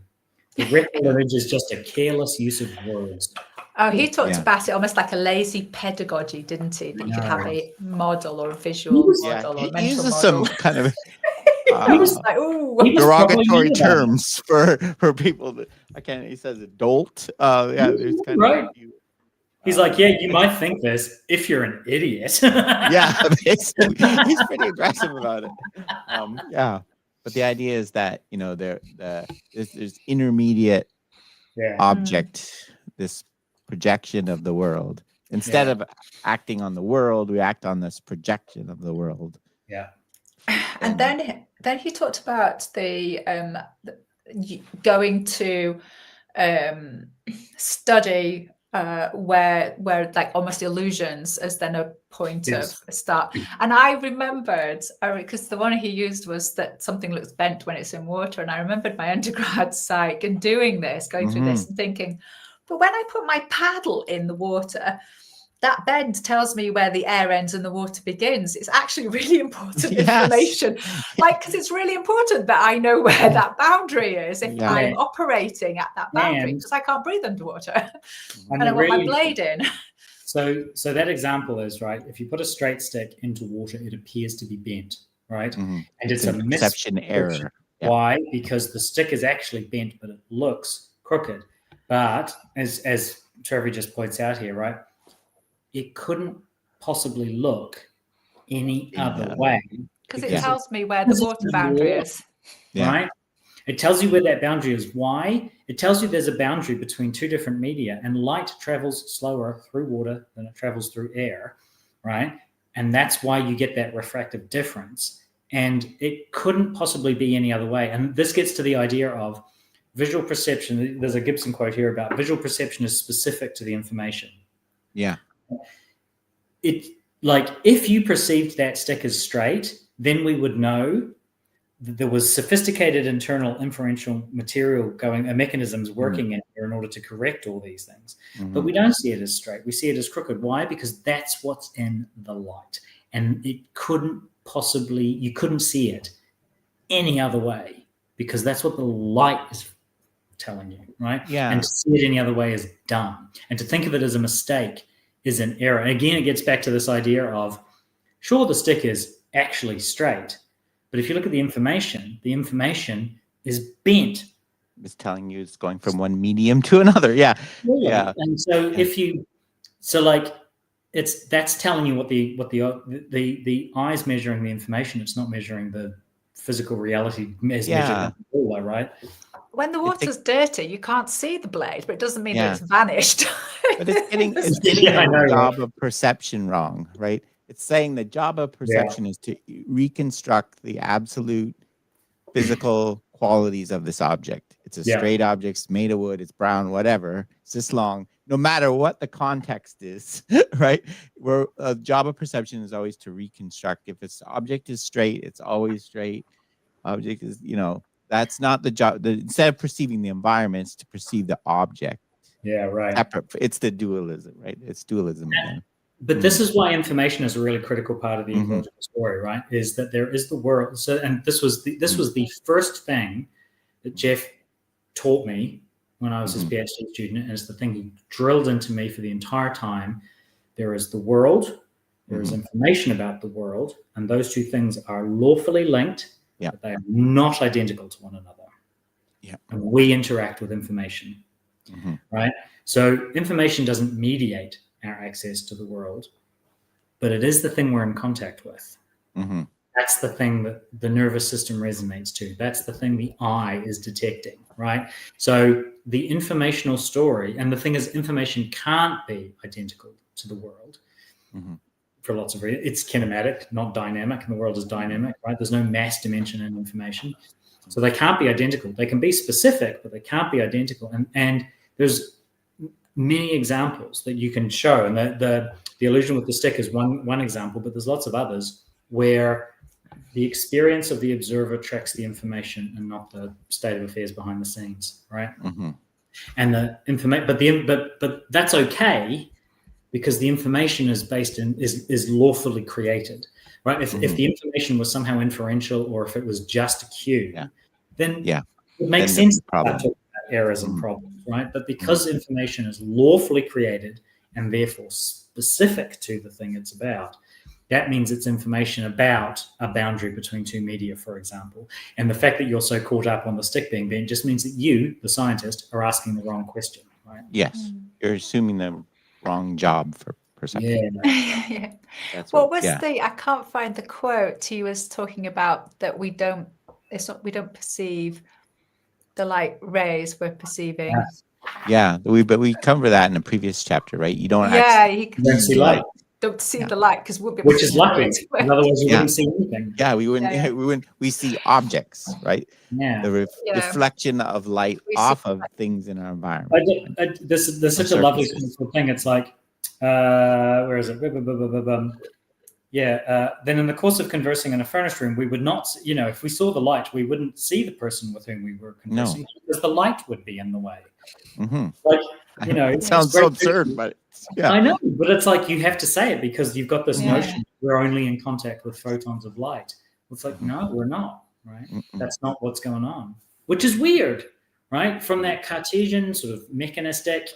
The retinal image is just a careless use of words. Oh, he talked about it almost like a lazy pedagogy, didn't he? That you could have a model or a visual model or a mental uses model. some kind of He was like, ooh. derogatory terms for people that he says adult. There's kind right. of a few, he's like, yeah, you might think this if you're an idiot. yeah, basically. He's pretty aggressive about it. But the idea is that there's intermediate object, this projection of the world. Instead of acting on the world, we act on this projection of the world. Yeah. And then he talked about the going to study where like almost illusions as then a point of a start. And I remembered, because the one he used was that something looks bent when it's in water. And I remembered my undergrad psych and doing this, going through this and thinking, but when I put my paddle in the water, that bend tells me where the air ends and the water begins. It's actually really important information. Like, because it's really important that I know where that boundary is if I'm operating at that boundary, because I can't breathe underwater. And I want my blade in. So that example is, right, if you put a straight stick into water, it appears to be bent, right? And it's a perception error. Why? Because the stick is actually bent, but it looks crooked. But as Turvey just points out here, right, it couldn't possibly look any other way. Because it tells me where the water boundary is. Right? It tells you where that boundary is. Why? It tells you there's a boundary between two different media, and light travels slower through water than it travels through air, right? And that's why you get that refractive difference. And it couldn't possibly be any other way. And this gets to the idea of visual perception. There's a Gibson quote here about visual perception is specific to the information. Yeah. It, like, if you perceived that stick as straight, then we would know that there was sophisticated internal inferential material mechanisms working in here in order to correct all these things. But we don't see it as straight. We see it as crooked. Why? Because that's what's in the light. And you couldn't see it any other way, because that's what the light is telling you, right? Yeah. And to see it any other way is dumb. And to think of it as a mistake is an error. And again, it gets back to this idea of, sure, the stick is actually straight, but if you look at the information is bent. It's telling you it's going from one medium to another. Yeah. And so that's telling you what the eye's measuring the information. It's not measuring the physical reality as measured in the ruler, right? When the water's dirty, you can't see the blade, but it doesn't mean that it's vanished. But it's getting the job of perception wrong, right? It's saying the job of perception is to reconstruct the absolute physical qualities of this object. It's a straight object, it's made of wood, it's brown, whatever. It's this long, no matter what the context is, right? Where a job of perception is always to reconstruct. If this object is straight, it's always straight. Object is, that's not the job. Instead of perceiving the environment, it's to perceive the object. Yeah, right. It's the dualism, right? It's dualism again. But this is why information is a really critical part of the ecological story, right? Is that there is the world. So, and this was the first thing that Jeff taught me when I was his PhD student, and it's the thing he drilled into me for the entire time. There is the world, there is information about the world, and those two things are lawfully linked, but they are not identical to one another. Yeah. And we interact with information, right? So information doesn't mediate our access to the world, but it is the thing we're in contact with. That's the thing that the nervous system resonates to. That's the thing the eye is detecting, right? So the informational story, and the thing is, information can't be identical to the world for lots of reasons. It's kinematic, not dynamic, and the world is dynamic, right? There's no mass dimension in information. So they can't be identical. They can be specific, but they can't be identical. And there's many examples that you can show, and the illusion with the stick is one example, but there's lots of others where the experience of the observer tracks the information and not the state of affairs behind the scenes, right? And the information, but that's okay, because the information is based in is lawfully created, right? If the information was somehow inferential, or if it was just a cue, then it makes sense to talk about errors and problems, right? But because information is lawfully created and therefore specific to the thing it's about, that means it's information about a boundary between two media, for example. And the fact that you're so caught up on the stick being bent just means that you, the scientist, are asking the wrong question, right? Yes, you're assuming the wrong job for perception. Yeah. What was I can't find the quote. He was talking about that we don't perceive the light rays, we're perceiving. Yeah, but we cover that in a previous chapter, right? You don't you don't see light. Don't see the light because we'll be which is lucky. Otherwise, you wouldn't see anything. Yeah, we wouldn't. We see objects, right? Yeah. The reflection of light off of things in our environment. There's such a lovely thing. It's like, where is it? Then in the course of conversing in a furnished room, we would not, if we saw the light, we wouldn't see the person with whom we were conversing because the light would be in the way. Like, it sounds so absurd, but I know, but it's like you have to say it because you've got this notion we're only in contact with photons of light. It's like, no, we're not, right? That's not what's going on, which is weird, right? From that Cartesian sort of mechanistic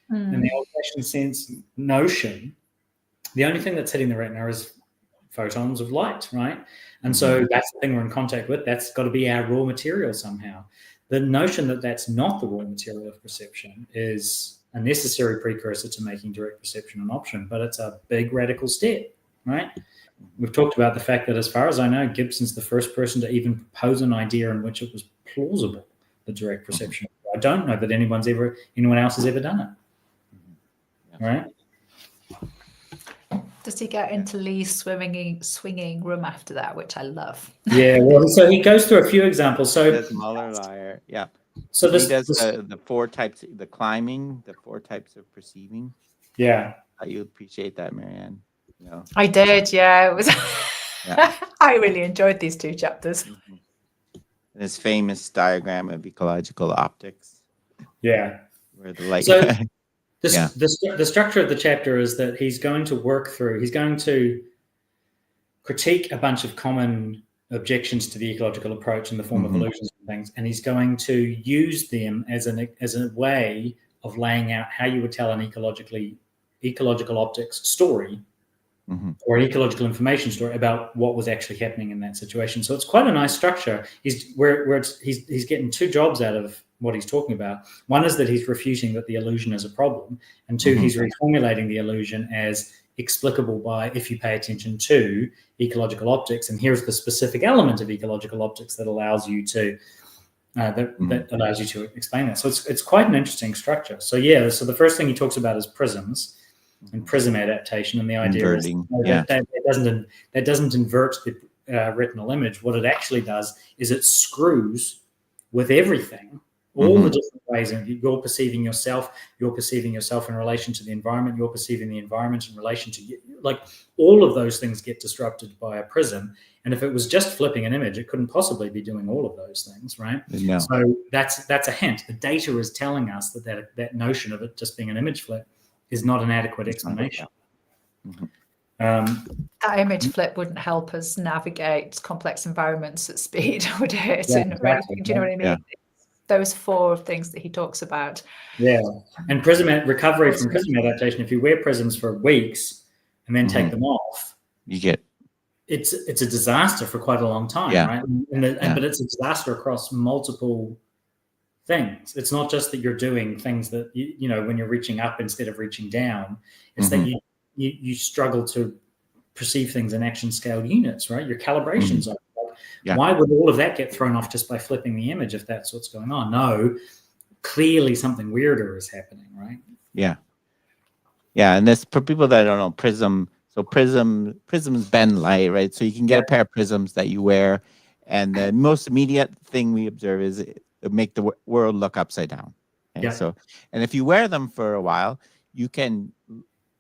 in the old-fashioned sense notion, the only thing that's hitting the retina is photons of light, right? And so that's the thing we're in contact with. That's got to be our raw material somehow. The notion that that's not the raw material of perception is a necessary precursor to making direct perception an option, but it's a big radical step, right? We've talked about the fact that, as far as I know, Gibson's the first person to even propose an idea in which it was plausible, the direct perception. I don't know that anyone else has ever done it, right? Does he get into Lee's swinging room after that, which I love? Yeah, well, so he goes through a few examples. So that's Muller liar, yeah. So he does the 4 types, the climbing, the 4 types of perceiving. Yeah, you appreciate that, Marianne. I did. Yeah, it was. I really enjoyed these 2 chapters. And his famous diagram of ecological optics. Yeah, where the light. So the structure of the chapter is that he's going to critique a bunch of common objections to the ecological approach in the form of illusions and things, and he's going to use them as a way of laying out how you would tell an ecological optics story or an ecological information story about what was actually happening in that situation. So it's quite a nice structure. He's getting 2 jobs out of what he's talking about. One is that he's refuting that the illusion is a problem, and 2, he's reformulating the illusion as explicable by if you pay attention to ecological optics, and here's the specific element of ecological optics that allows you to that allows you to explain that. So it's quite an interesting structure. So so the first thing he talks about is prisms and prism adaptation, and the idea is that doesn't invert the retinal image. What it actually does is it screws with everything. All the different ways, and you're perceiving yourself in relation to the environment, you're perceiving the environment in relation to you. Like, all of those things get disrupted by a prism. And if it was just flipping an image, it couldn't possibly be doing all of those things, right? No. So that's a hint. The data is telling us that notion of it just being an image flip is not an adequate explanation. That image flip wouldn't help us navigate complex environments at speed, would it? Yeah, exactly. Do you know what I mean? Yeah. Those 4 things that he talks about. Yeah, and recovery from prism adaptation. If you wear prisms for weeks and then take them off, you get it's a disaster for quite a long time, right? But it's a disaster across multiple things. It's not just that you're doing things that you know when you're reaching up instead of reaching down. It's that you struggle to perceive things in action scale units, right? Your calibrations are. Why would all of that get thrown off just by flipping the image if that's what's going on? No, clearly something weirder is happening, right? Yeah. And this, for people that don't know, prisms bend light, right? So you can get a pair of prisms that you wear, and the most immediate thing we observe is it make the world look upside down. Okay? So, and if you wear them for a while, you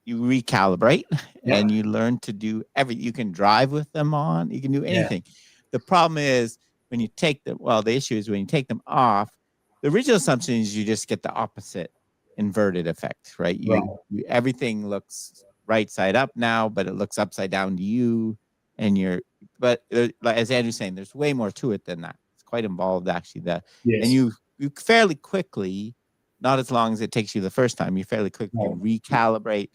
recalibrate and you learn to do everything. You can drive with them on. You can do anything. The problem is when you take them. Well, the issue is when you take them off. The original assumption is you just get the opposite inverted effect, right? Everything looks right side up now, but it looks upside down to you, and but like as Andrew's saying, there's way more to it than that. It's quite involved, actually. And you fairly quickly, not as long as it takes you the first time, you fairly quickly recalibrate.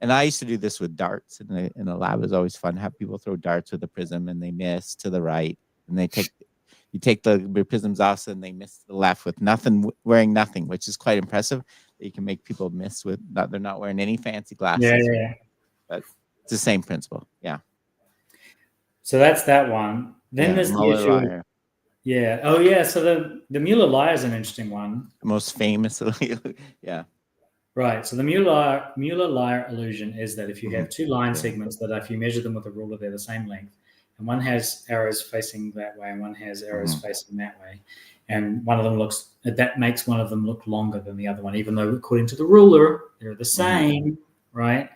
And I used to do this with darts in the lab. It was always fun to have people throw darts with a prism and they miss to the right, and you take the prisms off and they miss to the left with nothing, wearing nothing, which is quite impressive. That you can make people miss with they're not wearing any fancy glasses. Yeah. But it's the same principle. Yeah. So that's that one. Then there's the issue. Liar. Yeah. Oh, yeah. So the Mueller-Lyer is an interesting one. Most famously, yeah. Right. So the Mueller-Lyer illusion is that if you have two line segments that if you measure them with a ruler, they're the same length, and one has arrows facing that way and one has arrows facing that way, and that makes one of them look longer than the other one, even though according to the ruler, they're the same, right?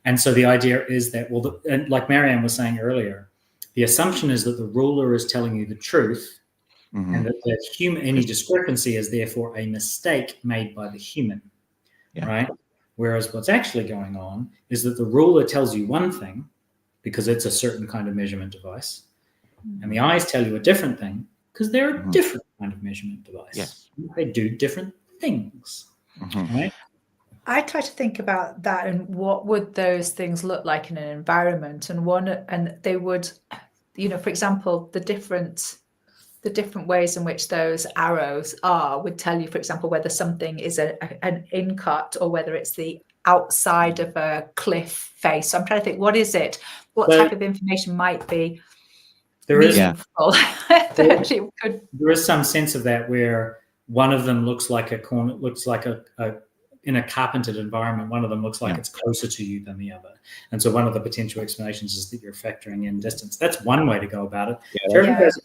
And so the idea is that, and like Marianne was saying earlier, the assumption is that the ruler is telling you the truth, and that any discrepancy is therefore a mistake made by the human, right? Whereas what's actually going on is that the ruler tells you one thing because it's a certain kind of measurement device, and the eyes tell you a different thing because they're a different kind of measurement device. Yes. They do different things, right? I try to think about that and what would those things look like in an environment, and they would, for example, the different ways in which those arrows would tell you, for example, whether something is an in-cut or whether it's the outside of a cliff face. So I'm trying to think, what is it? What type of information might be meaningful? There is some sense of that where one of them looks like a corner, looks like in a carpentered environment, one of them looks like it's closer to you than the other. And so one of the potential explanations is that you're factoring in distance. That's one way to go about it. Turvey goes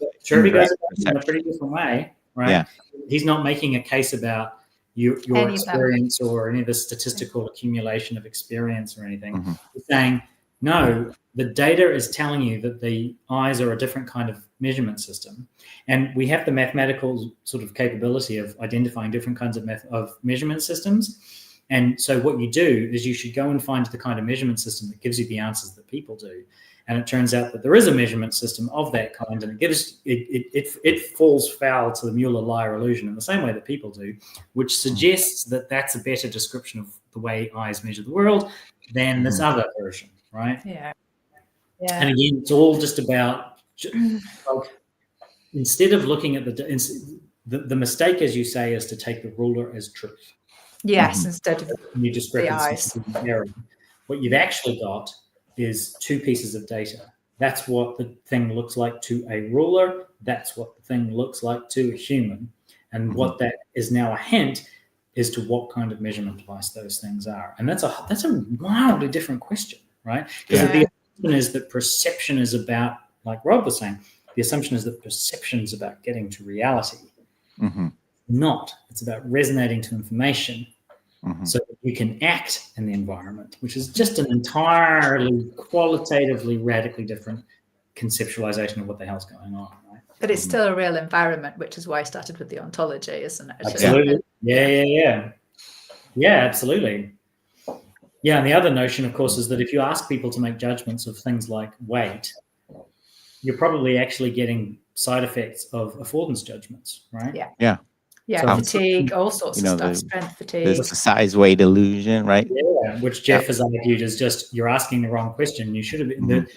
about it in a pretty different way, right? Yeah. He's not making a case about your experience or any of the statistical accumulation of experience or anything. He's saying, no, the data is telling you that the eyes are a different kind of measurement system. And we have the mathematical sort of capability of identifying different kinds of measurement systems. And so what you do is you should go and find the kind of measurement system that gives you the answers that people do. And it turns out that there is a measurement system of that kind, and it falls foul to the Mueller-Lyer illusion in the same way that people do, which suggests that that's a better description of the way eyes measure the world than this other version, right? Yeah. And again, it's all just about instead of looking at the mistake, as you say, is to take the ruler as truth. Yes, instead of new discrepancy. What you've actually got is two pieces of data. That's what the thing looks like to a ruler. That's what the thing looks like to a human. And what that is now a hint is to what kind of measurement device those things are. And that's a wildly different question, right? Because the assumption is that perception is about, like Rob was saying, the assumption is that perception is about getting to reality. Not. It's about resonating to information so that you can act in the environment, which is just an entirely qualitatively radically different conceptualization of what the hell's going on, right? But it's still a real environment, which is why I started with the ontology, isn't it? Absolutely. Yeah, absolutely. Yeah, and the other notion, of course, is that if you ask people to make judgments of things like weight, you're probably actually getting side effects of affordance judgments, right? Yeah, so, fatigue, all sorts of stuff, strength, fatigue. There's the size weight illusion, right? Yeah, which Jeff has argued is just you're asking the wrong question. You should have been.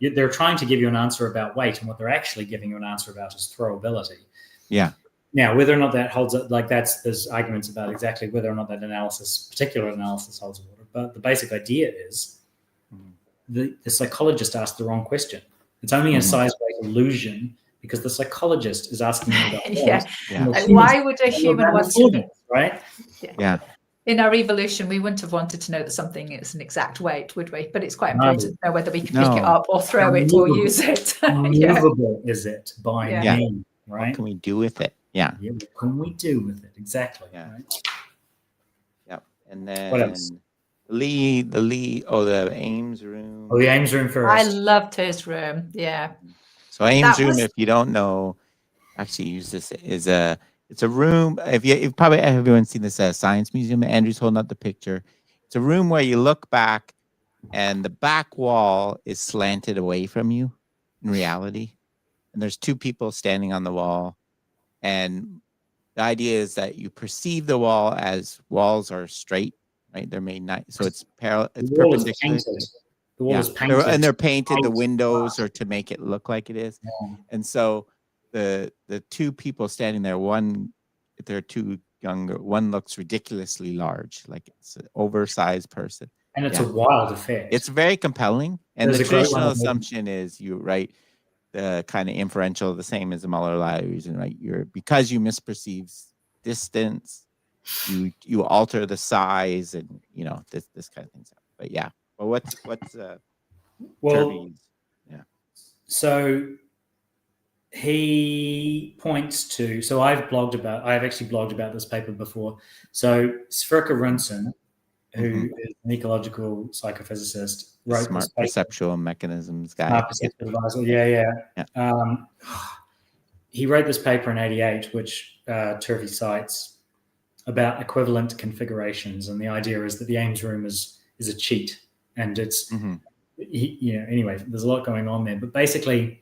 They're trying to give you an answer about weight, and what they're actually giving you an answer about is throwability. Yeah. Now, whether or not that holds up, there's arguments about exactly whether or not that particular analysis holds water. But the basic idea is the psychologist asked the wrong question. It's only a size weight illusion because the psychologist is asking you about And why would a human want to be, right? Yeah. In our evolution, we wouldn't have wanted to know that something is an exact weight, would we? But it's quite important to know whether we can pick it up or throw it or use it. How movable is it by name, right? What can we do with it? Yeah. What can we do with it? Exactly. Yeah. Right? Yep. And then what else? The Ames room. Oh, the Ames room first. I loved his room. Yeah. So Ames room, if you don't know, actually use this, is It's a room. If you've probably everyone's seen this science museum. Andrew's holding up the picture. It's a room where you look back, and the back wall is slanted away from you in reality, and there's two people standing on the wall, and the idea is that you perceive the wall as walls are straight, right? They're made so it's parallel, it's The wall is perpendicular. painted. The wall is They're- painted. and they're painted. The Paint. windows are to make it look like it is. Yeah. And so the two people standing there, there are two younger. One looks ridiculously large, like it's an oversized person. And it's a wild effect. It's very compelling. And There's the a great traditional one of assumption is the kind of inferential, the same as the Muller-Lye reason, right? Because you misperceive distance, you alter the size, and this kind of thing. But yeah, but what's Turvey's? Yeah. So he points to. So I've actually blogged about this paper before. So Sverker Rundsen, who is an ecological psychophysicist, wrote Smart this paper. perceptual mechanisms guy. Smart perceptual advisor. Yeah. He wrote this paper in '88, which Turvey cites, about equivalent configurations, and the idea is that the Ames room is a cheat, and it's anyway, there's a lot going on there, but basically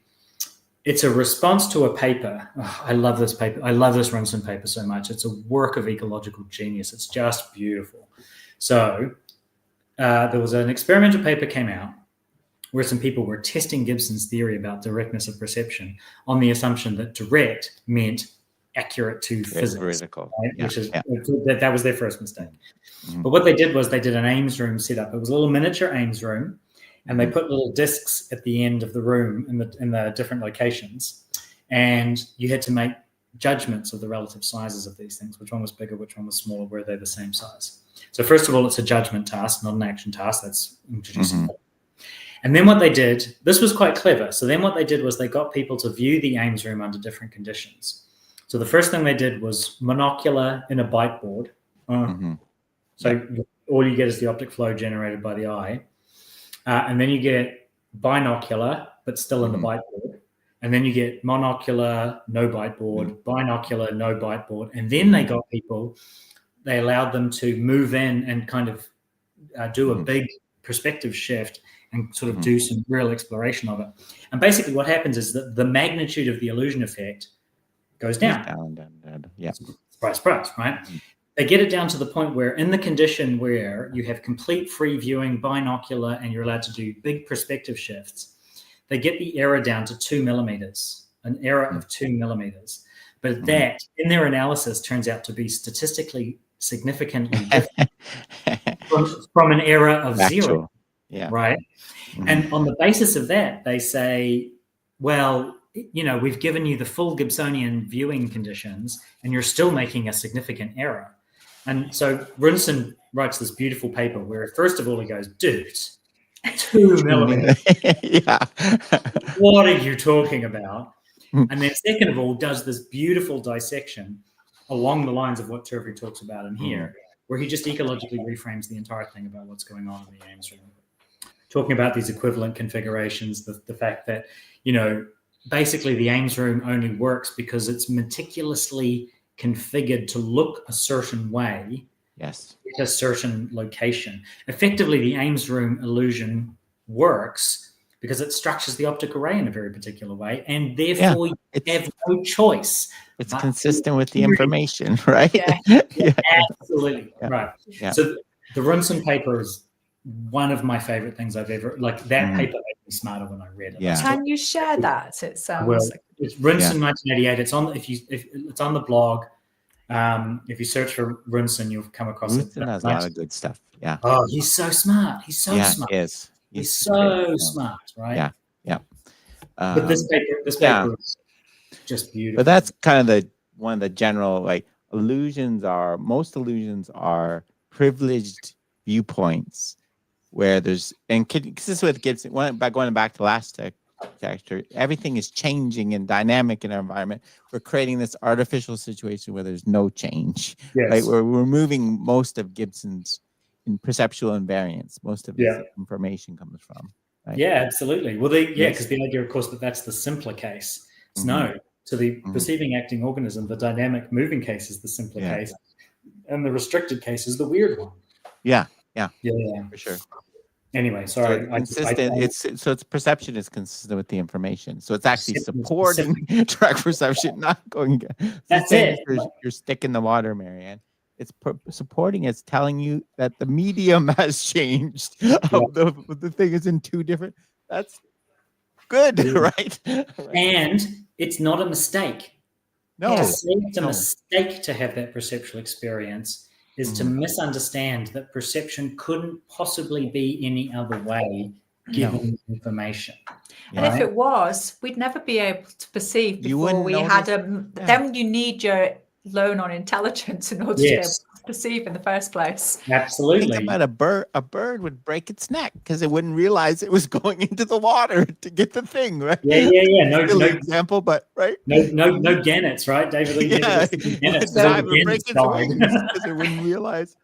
it's a response to a paper. I love this paper. I love this Rundsen paper so much. It's a work of ecological genius. It's just beautiful. So there was an experimental paper came out where some people were testing Gibson's theory about directness of perception on the assumption that direct meant accurate to physics, right? That was their first mistake. But what they did was they did an Ames room setup. It was a little miniature Ames room, and they put little discs at the end of the room in the different locations, and you had to make judgments of the relative sizes of these things. Which one was bigger? Which one was smaller? Were they the same size? So first of all, it's a judgment task, not an action task. That's introducing. And then what they did, this was quite clever. So then what they did was they got people to view the Ames room under different conditions. So the first thing they did was monocular in a bite board. So all you get is the optic flow generated by the eye. And then you get binocular, but still in the bite board. And then you get monocular, no bite board, binocular, no bite board. And then they got people, they allowed them to move in and kind of do a big perspective shift and sort of do some real exploration of it. And basically what happens is that the magnitude of the illusion effect goes down. Down. Yeah. Surprise, right? They get it down to the point where in the condition where you have complete free viewing, binocular, and you're allowed to do big perspective shifts, they get the error down to 2 millimeters, an error of 2 millimeters. But that, in their analysis, turns out to be statistically significantly different from an error of zero. Yeah. Right. And on the basis of that, they say, well, we've given you the full Gibsonian viewing conditions and you're still making a significant error. And so Rundsen writes this beautiful paper where, first of all, he goes, dude, 2 millimeters. What are you talking about? And then second of all, does this beautiful dissection along the lines of what Turvey talks about in here, where he just ecologically reframes the entire thing about what's going on in the Ames room. Talking about these equivalent configurations, the fact that, basically the Ames room only works because it's meticulously configured to look a certain way, at a certain location. Effectively, the Ames room illusion works because it structures the optic array in a very particular way, and therefore you have no choice. It's consistent with the information, right? Absolutely. Right. Yeah. So the Rundsen paper is one of my favorite things I've ever, that paper made me smarter when I read it. Yeah. Can you share that? It sounds it's Rundsen 1988. It's on it's on the blog. If you search for Rundsen, you'll come across it. Rundsen has a lot of good stuff. Yeah. Oh, he's so smart. He's so smart. He is. He's so smart, right? Yeah. But this paper is just beautiful. But that's kind of one of the general most illusions are privileged viewpoints where there's, and this is with Gibson, by going back to last texture, everything is changing and dynamic in our environment. We're creating this artificial situation where there's no change. Right? We're removing most of Gibson's in perceptual invariance. Most of his information comes from. Right? Yeah, absolutely. Well, because the idea, of course, that's the simpler case. It's no, to the Mhm. perceiving acting organism, the dynamic moving case is the simpler Yeah. case, and the restricted case is the weird one. Yeah, Yeah. for sure. Anyway, So sorry. it's consistent. Its perception is consistent with the information. So it's actually supporting direct perception, not going. That's saying it. Your stick in the water, Marianne. It's supporting. It's telling you that the medium has changed. The thing is in two different. That's good, right? And it's not a mistake. No, To say it's a no. mistake to have that perceptual experience is to misunderstand that perception couldn't possibly be any other way given information. And if it was, we'd never be able to perceive before we had then you need your loan on intelligence in order to be able to perceive in the first place. Absolutely. Think about a bird. A bird would break its neck because it wouldn't realize it was going into the water to get the thing, right? Yeah. No example, but right. No gannets, right? David Lee. Yeah, Gannets it would break its wings because it wouldn't realize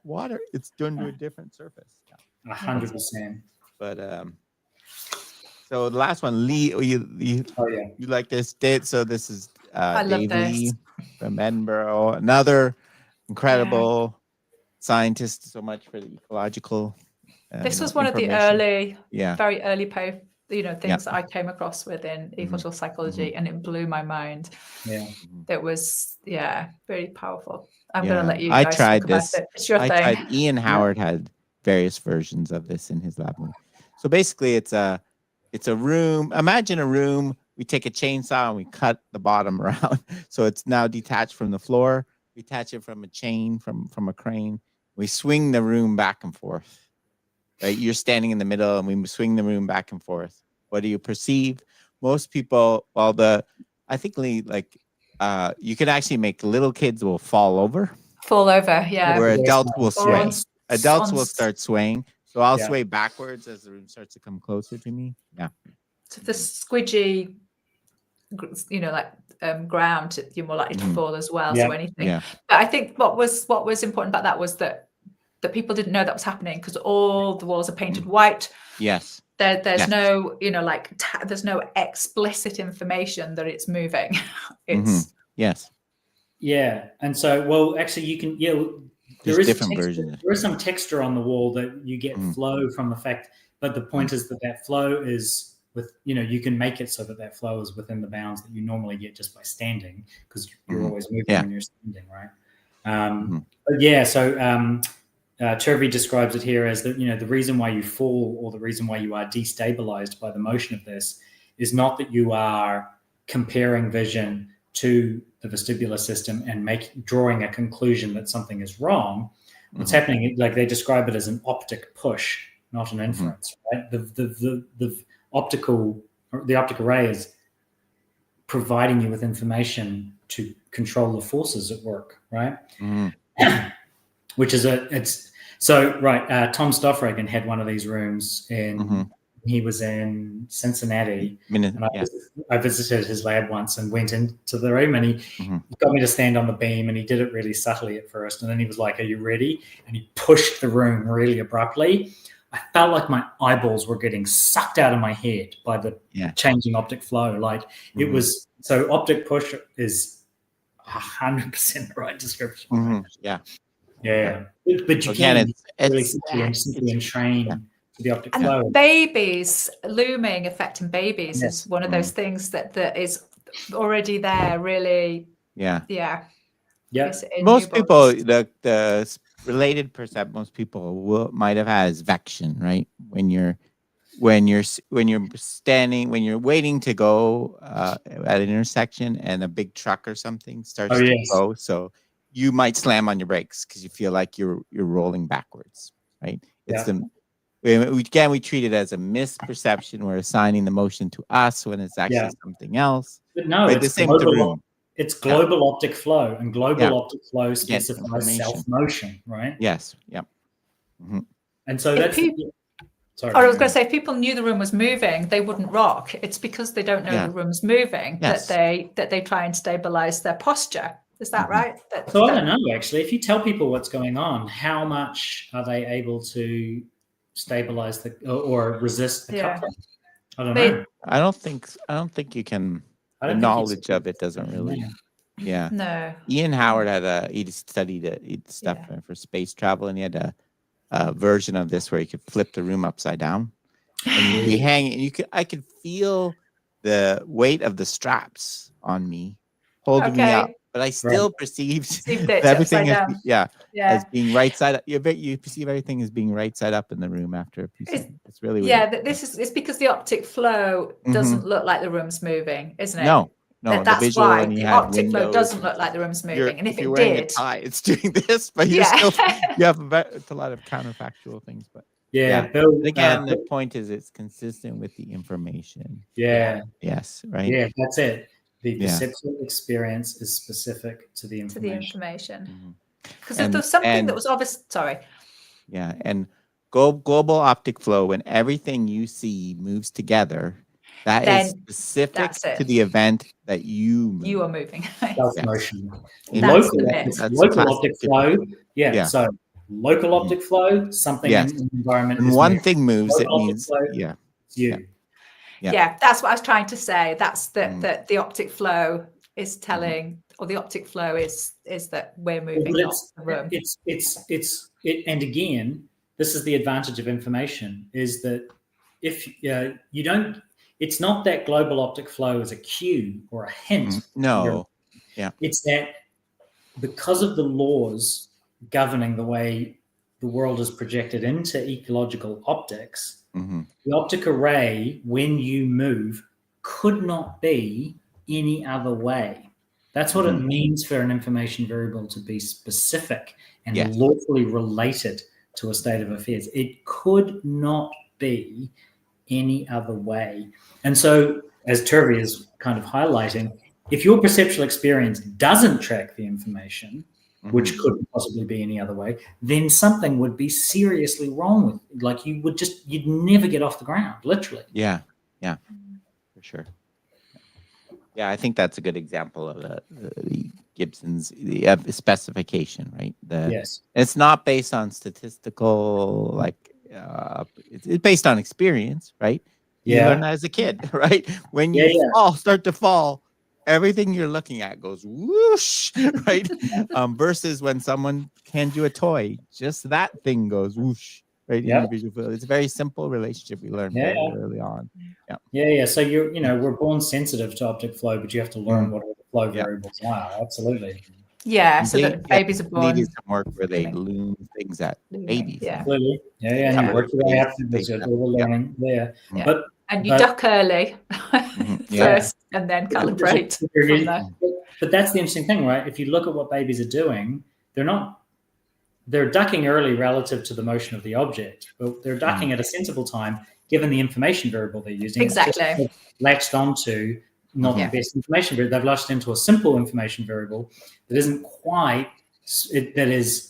water. It's done to a different surface. 100%. But so the last one, Lee, you like this date? So this is Dave Lee from Edinburgh, another incredible scientist. So much for the ecological. This was one of the early, very early things that I came across within ecological psychology, and it blew my mind. Yeah, it was very powerful. I'm going to let you guys I tried talk this. about it. It's your thing. Ian Howard had various versions of this in his lab. So basically, it's a room. Imagine a room. We take a chainsaw and we cut the bottom around, so it's now detached from the floor. We attach it from a chain from a crane. We swing the room back and forth. Right? You're standing in the middle, and we swing the room back and forth. What do you perceive? Most people, I think you could actually make little kids will fall over. Yeah. Where adults will sway. Adults will start swaying. So I'll sway backwards as the room starts to come closer to me. Yeah. So the squidgy, ground, you're more likely to fall as well. So anything. Yeah. But I think what was important about that was that people didn't know that was happening because all the walls are painted white. Yes. There's no, there's no explicit information that it's moving. It's yes. Yeah, and so actually you can there is different versions. There is some texture on the wall that you get flow from the fact, but the point is that flow is with you can make it so that flow is within the bounds that you normally get just by standing because you're always moving when you're standing, right? But so Turvey describes it here as the reason why you fall or the reason why you are destabilized by the motion of this is not that you are comparing vision to the vestibular system and drawing a conclusion that something is wrong. What's happening, like they describe it as an optic push, not an inference, right? The optic array is providing you with information to control the forces at work, right? Which is Tom Stoffragan had one of these rooms he was in Cincinnati. And I visited his lab once and went into the room, and he got me to stand on the beam, and he did it really subtly at first. And then he was like, "Are you ready?" And he pushed the room really abruptly. I felt like my eyeballs were getting sucked out of my head by the changing optic flow. Like it was, so optic push is 100% the right description. Right? Yeah. But you can really simply entrain the optic flow. Babies, looming effect in babies is one of those things that is already there, really. Most people, the related percept most people might have had is vection, right? When you're standing, when you're waiting to go at an intersection and a big truck or something starts to go, so you might slam on your brakes because you feel like you're rolling backwards, right? It's we treat it as a misperception. We're assigning the motion to us when it's actually something else. But no, it's the same to room. It's global optic flow, and global optic flow specifies self-motion, right? Yes. Yep. And so that's. I was going to say, if people knew the room was moving, they wouldn't rock. It's because they don't know the room's moving that they try and stabilize their posture. Is that right? I don't know, actually. If you tell people what's going on, how much are they able to stabilize or resist the coupling? I don't know. I don't think you can. I the don't think knowledge of it doesn't really. Yeah. No. Ian Howard he studied stuff for space travel, and he had a version of this where you could flip the room upside down, and you'd be hanging. And I could feel the weight of the straps on me, holding me up, but I still perceived it everything upside down. as being right side up. You perceive everything as being right side up in the room after a few seconds. It's really weird. It's because the optic flow doesn't look like the room's moving, isn't it? No, that's why the optic flow doesn't look like the room's moving. And if you're it wearing did, a tie, it's doing this, but you have a lot of counterfactual things. But Bill, again, the point is it's consistent with the information. Yes. Right. Yeah, that's it. The perceptual experience is specific to the information. Because if there's something that was obvious, sorry. Yeah, and global optic flow, when everything you see moves together, that is specific to the event that you are moving. Self-motion. That's local optic flow. So local optic flow, something in the environment. When one thing moves, it means it's you. Yeah, that's what I was trying to say. That's that the optic flow is telling, or the optic flow is that we're moving, not the room. And again, this is the advantage of information, is that if you don't, it's not that global optic flow is a cue or a hint. No. It's that because of the laws governing the way the world is projected into ecological optics, the optic array, when you move, could not be any other way. That's what it means for an information variable to be specific and lawfully related to a state of affairs. It could not be any other way. And so, as Turvey is kind of highlighting, if your perceptual experience doesn't track the information, which couldn't possibly be any other way, then something would be seriously wrong with it. Like you'd never get off the ground, literally. Yeah, for sure. Yeah, I think that's a good example of the Gibson's specification, right? It's not based on statistical, it's based on experience, right? You learn that as a kid, right? When you start to fall, everything you're looking at goes whoosh, right? Versus when someone hands you a toy, just that thing goes whoosh, right? It's a very simple relationship we learn very early on. So we're born sensitive to optic flow, but you have to learn what all the flow variables are. Absolutely. Yeah, so that babies are born. Needed some work where they loom things at babies. Absolutely. And you work your way up to all the learning there. And you duck early first, and then calibrate from there. But that's the interesting thing, right? If you look at what babies are doing, they're ducking early relative to the motion of the object, but they're ducking at a sensible time given the information variable they're using. Exactly. Latched onto not the best information variable. They've latched into a simple information variable that isn't quite, that is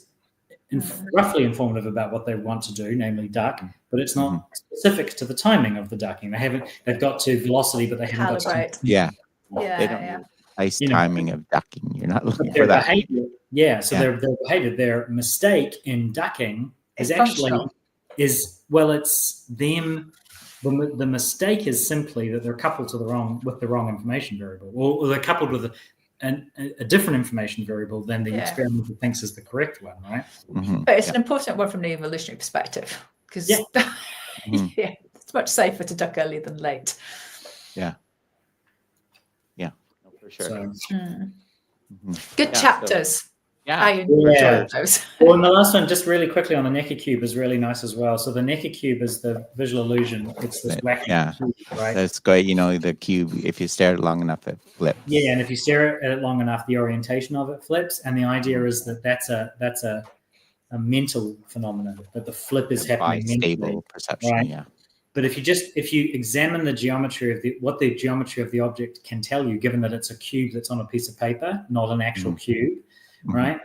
roughly informative about what they want to do, namely duck, but it's not specific to the timing of the ducking. They've got to velocity, but they haven't got to. They don't precise timing of ducking. You're not looking for that. Behavior, their behavior, their mistake in ducking is it's them. The mistake is simply that they're coupled with the wrong information variable, or they're coupled with a different information variable than the experimenter thinks is the correct one, right? But it's an important one from the evolutionary perspective, because it's much safer to duck early than late. For sure. Good chapters. I enjoyed those. Well, and the last one, just really quickly on the Necker cube, is really nice as well. So the Necker cube is the visual illusion. It's this wacky cube, right? That's great. The cube, if you stare at it long enough, it flips. Yeah, and if you stare at it long enough, the orientation of it flips. And the idea is that that's a mental phenomenon, that the flip is happening mentally. Stable perception, right? But if you examine the geometry of what the geometry of the object can tell you, given that it's a cube that's on a piece of paper, not an actual cube, right?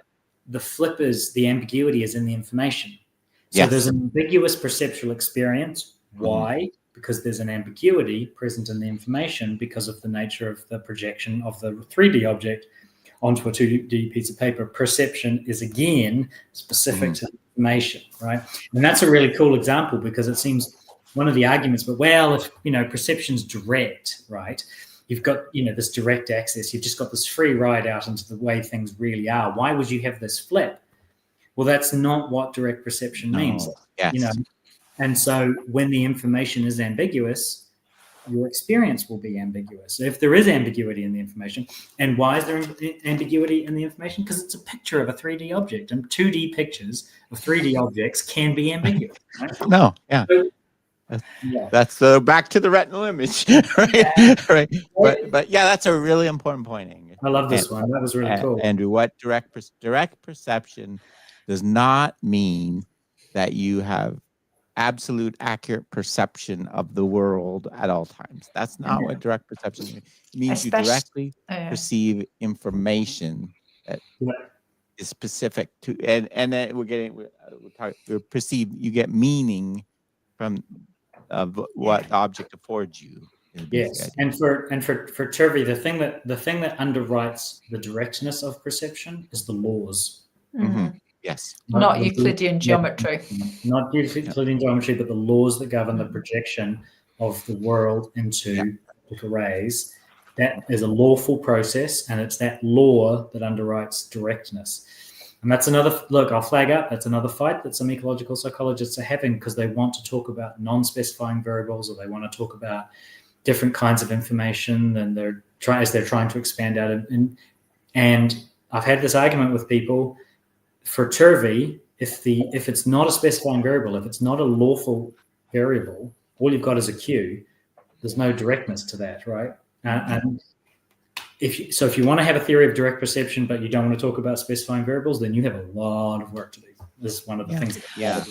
The flip is, the ambiguity is in the information. So there's an ambiguous perceptual experience. Why? Because there's an ambiguity present in the information because of the nature of the projection of the 3D object onto a 2D piece of paper. Perception is, again, specific to the information, right? And that's a really cool example, because it seems one of the arguments, but if perception's direct, right? you've got, this direct access. You've just got this free ride out into the way things really are. Why would you have this flip? Well, that's not what direct perception means. Yes. And so when the information is ambiguous, your experience will be ambiguous. If there is ambiguity in the information, and why is there ambiguity in the information? Because it's a picture of a 3D object, and 2D pictures of 3D objects can be ambiguous. Right? No, yeah. So, That's back to the retinal image, right? Right. But yeah, that's a really important point, Angus. I love this one. That was really cool. Andrew, what direct perception does not mean that you have absolute accurate perception of the world at all times. That's not what direct perception means. It means you directly perceive information that is specific to, and then we're perceive, you get meaning from what the object affords you. Yes, and for Turvey, the thing that underwrites the directness of perception is the laws. Yes. Not Euclidean geometry. Not Euclidean geometry, but the laws that govern the projection of the world into arrays. That is a lawful process, and it's that law that underwrites directness. And that's another, look, I'll flag up, that's another fight that some ecological psychologists are having, because they want to talk about non-specifying variables, or they want to talk about different kinds of information, and they're trying to expand out. And I've had this argument with people. For Turvey, if it's not a specifying variable, if it's not a lawful variable, all you've got is a Q. There's no directness to that, right? And if you want to have a theory of direct perception, but you don't want to talk about specifying variables, then you have a lot of work to do. This is one of the things. You're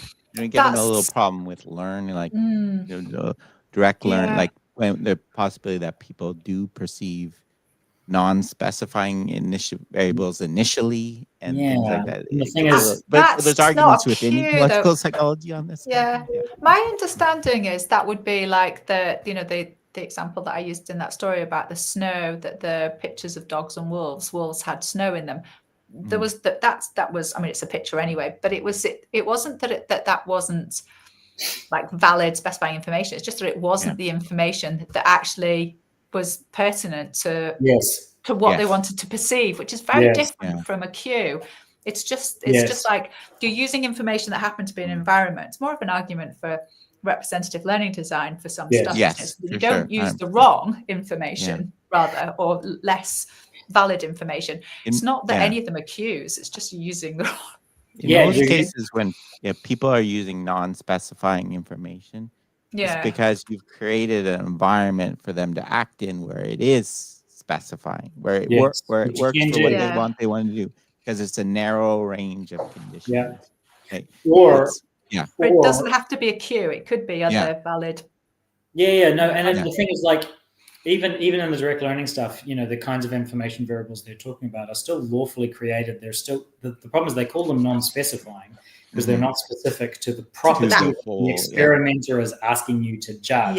getting a little problem with learning, like direct learn, like when the possibility that people do perceive non-specifying variables initially and things like that. The thing is, but there's arguments within ecological psychology on this. Yeah. My understanding is that would be like the example that I used in that story about the snow, that the pictures of dogs and wolves had snow in them. There was that was, I mean, it's a picture anyway, but it wasn't that wasn't like valid specifying information. It's just that it wasn't the information that actually was pertinent to what they wanted to perceive, which is very different from a cue. It's just like you're using information that happened to be an environment. It's more of an argument for representative learning design for some stuff. You don't use the wrong information rather, or less valid information. It's not that any of them are cues, it's just using the wrong. In most cases when people are using non-specifying information, it's because you've created an environment for them to act in where it is specifying, where it works for what they want to do, because it's a narrow range of conditions. But it doesn't have to be a cue. It could be other valid. The thing is, like, even in the direct learning stuff, the kinds of information variables they're talking about are still lawfully created. They're still the problem is they call them non-specifying because they're not specific to the property the experimenter is asking you to judge.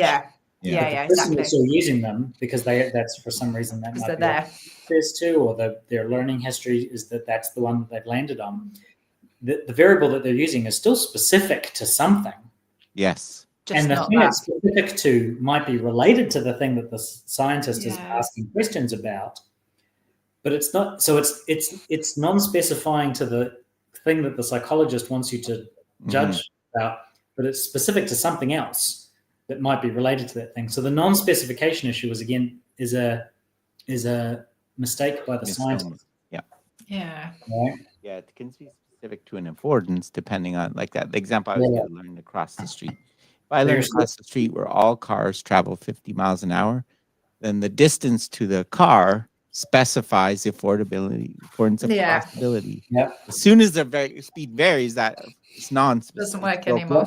Exactly. They're still using them because that's for some reason that might be access to, or their learning history is that's the one that they've landed on. The variable that they're using is still specific to something. Yes. And the thing it's specific to might be related to the thing that the scientist is asking questions about, but it's not. So it's non-specifying to the thing that the psychologist wants you to judge about, but it's specific to something else that might be related to that thing. So the non-specification issue is a mistake by the scientist. It can be specific to an affordance depending on, like that the example I was going to learn across the street. If I learn across the street where all cars travel 50 miles an hour, then the distance to the car specifies the affordance of possibility. As soon as the speed varies, that it's non-specific. Doesn't work anymore.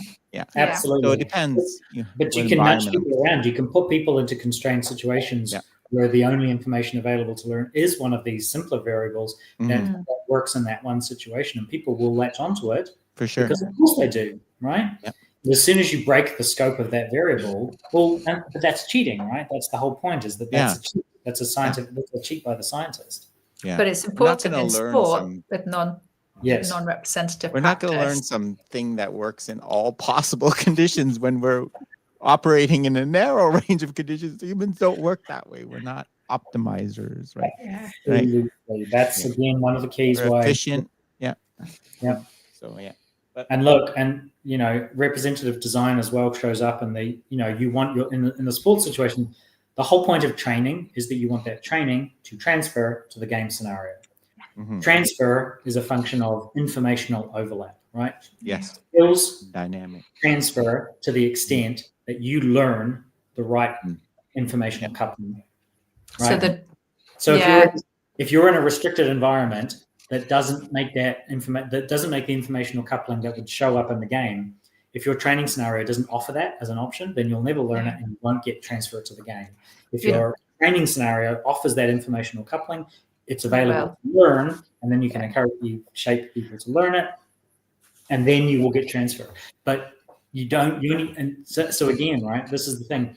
Absolutely. So it depends. But you can nudge people around. You can put people into constrained situations where the only information available to learn is one of these simpler variables that works in that one situation, and people will latch onto it for sure. Because of course they do, right? As soon as you break the scope of that variable, but that's cheating, right? That's the whole point. Is that's a cheat. That's a scientific. That's a cheat by the scientist. But it's important in sport with non-representative. We're not going to learn something that works in all possible conditions when we're operating in a narrow range of conditions. Humans don't work that way. We're not optimizers, right? Right. Absolutely. That's again one of the keys We're why efficient. Yeah. Yeah. So yeah. But And look, and representative design as well shows up in the, you want your in the sports situation, the whole point of training is that you want that training to transfer to the game scenario. Transfer is a function of informational overlap, right? Yes. Skills Dynamic. transfer to the extent that you learn the right informational coupling. Right? So if you're in a restricted environment that doesn't make the informational coupling that would show up in the game, if your training scenario doesn't offer that as an option, then you'll never learn it and you won't get transferred to the game. If your training scenario offers that informational coupling, it's available to learn, and then you can shape people to learn it, and then you will get transfer. But you don't. So again, right? This is the thing.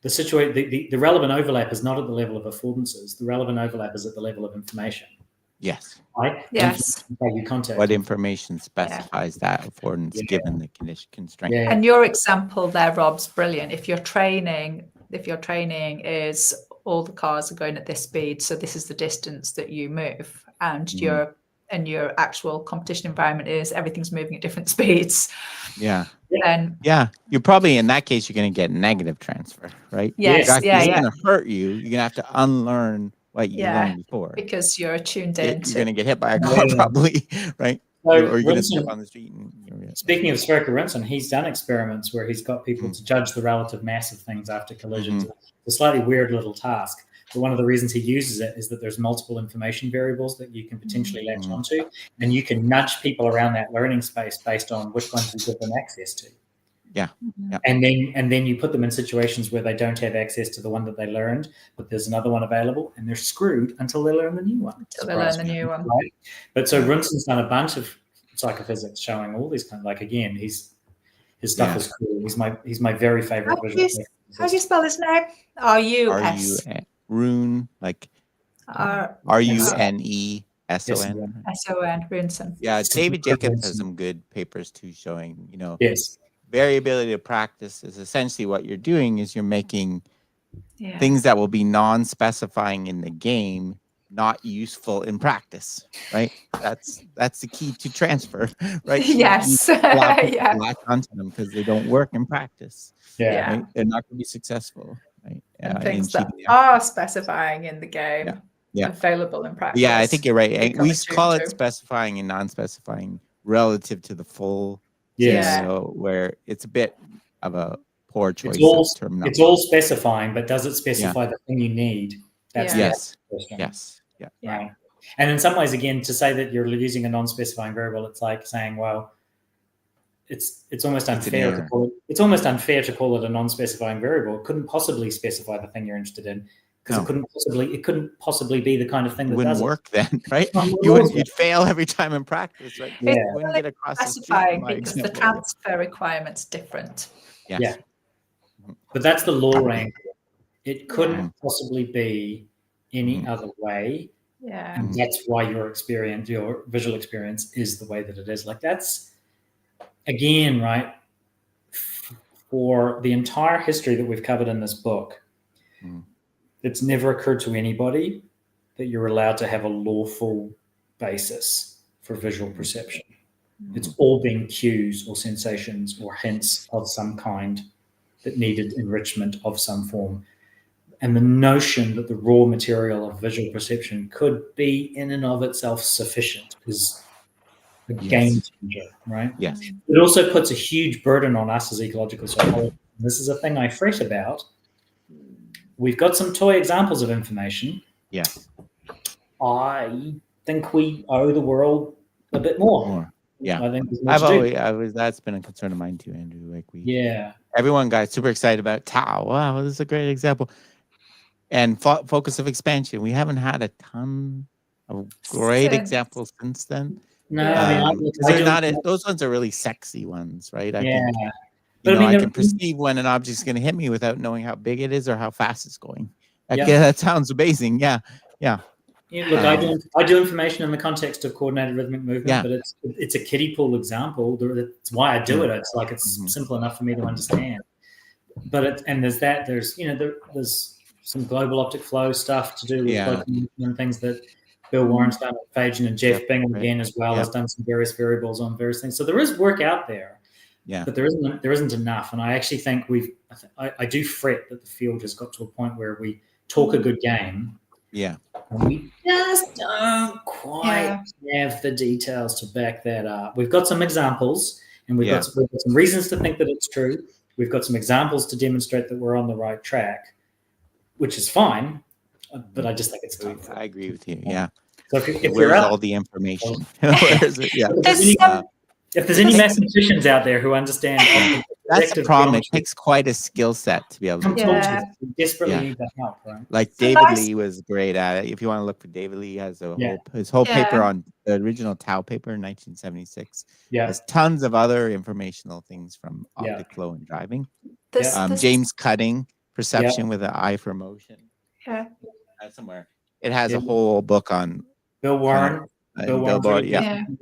The relevant overlap is not at the level of affordances. The relevant overlap is at the level of information. Yes. Right? Yes. What information specifies that affordance given the constraint? Yeah. And your example there, Rob's brilliant. If your training is all the cars are going at this speed, so this is the distance that you move, and your actual competition environment is everything's moving at different speeds. Yeah. Then you're probably in that case you're going to get negative transfer, right? Yes. It's going to hurt you. You're going to have to unlearn what you learned before because you're tuned in. You're going to get hit by a car probably, right? Or you're going to step on the street. Speaking of Sverker Rinson, he's done experiments where he's got people to judge the relative mass of things after collisions. It's a slightly weird little task. But one of the reasons he uses it is that there's multiple information variables that you can potentially latch onto, and you can nudge people around that learning space based on which ones you give them access to. Yeah. And then you put them in situations where they don't have access to the one that they learned, but there's another one available, and they're screwed until they learn the new one. Right? But so Rinson's done a bunch of psychophysics showing all these kind of, again, his stuff is cool. He's my very favorite visual. How do you spell his name? R-U-S. Rune, like R-U-N-E-S-O-N. S-O-N, Rinson. Yeah, David Jacobs has some good papers too showing, variability of practice is essentially what you're doing is you're making things that will be non-specifying in the game not useful in practice, right? That's the key to transfer, right? Yes. Latch onto them because they don't work in practice. Right? They're not going to be successful, right? And things that are specifying in the game, available in practice. Yeah, I think you're right. We call it specifying and non-specifying relative to the full scenario, where it's a bit of a poor choice of terminology. It's all specifying, but does it specify the thing you need? That's yes. Right. And in some ways, again, to say that you're using a non-specifying variable, it's like saying, well, it's almost unfair to call it. It's almost unfair to call it a non-specifying variable. It couldn't possibly specify the thing you're interested in because it couldn't possibly be the kind of thing that wouldn't does work then, right? You'd fail every time in practice, right? Yeah. You wouldn't get across specifying because the transfer requirement's different. Yes. Yeah. But that's the law rank. It couldn't possibly be any other way. Yeah. And that's why your visual experience is the way that it is. Like that's, again, right, for the entire history that we've covered in this book, it's never occurred to anybody that you're allowed to have a lawful basis for visual perception. It's all been cues or sensations or hints of some kind that needed enrichment of some form. And the notion that the raw material of visual perception could be in and of itself sufficient is a game changer, right? Yes. It also puts a huge burden on us as ecological psychologists. This is a thing I fret about. We've got some toy examples of information. Yes. I think we owe the world a bit more. Yeah. I think that's been a concern of mine too, Andrew. Like everyone got super excited about Tau. Wow, this is a great example. And focus of expansion. We haven't had a ton of great examples since then. No, those ones are really sexy ones, right? I can perceive when an object's going to hit me without knowing how big it is or how fast it's going. That sounds amazing. Yeah. Look, I do information in the context of coordinated rhythmic movement, but it's a kiddie pool example. That's why I do it. It's like it's simple enough for me to understand. and there's that. There's there's some global optic flow stuff to do with locomotion and things that Bill Warren's done at Fajan, and Jeff Bingham again as well has done some various variables on various things. So there is work out there, but there isn't enough. And I actually think I do fret that the field has got to a point where we talk a good game, and we just don't quite have the details to back that up. We've got some examples, and we've got some reasons to think that it's true. We've got some examples to demonstrate that we're on the right track, which is fine. But I just think it's time. I agree with you. Yeah. So if where's you're all the information? Where is it? Yeah. If there's any mathematicians out there who understand, that's the problem. It takes quite a skill set to be able to talk to. We desperately need that help, right? Like David Lee was great at it. If you want to look for David Lee, he has his whole paper on the original Tau paper in 1976. There's tons of other informational things from optic flow and driving. James Cutting, Perception with an Eye for Motion. Somewhere it has a whole book on Bill Warren. Bill Warren,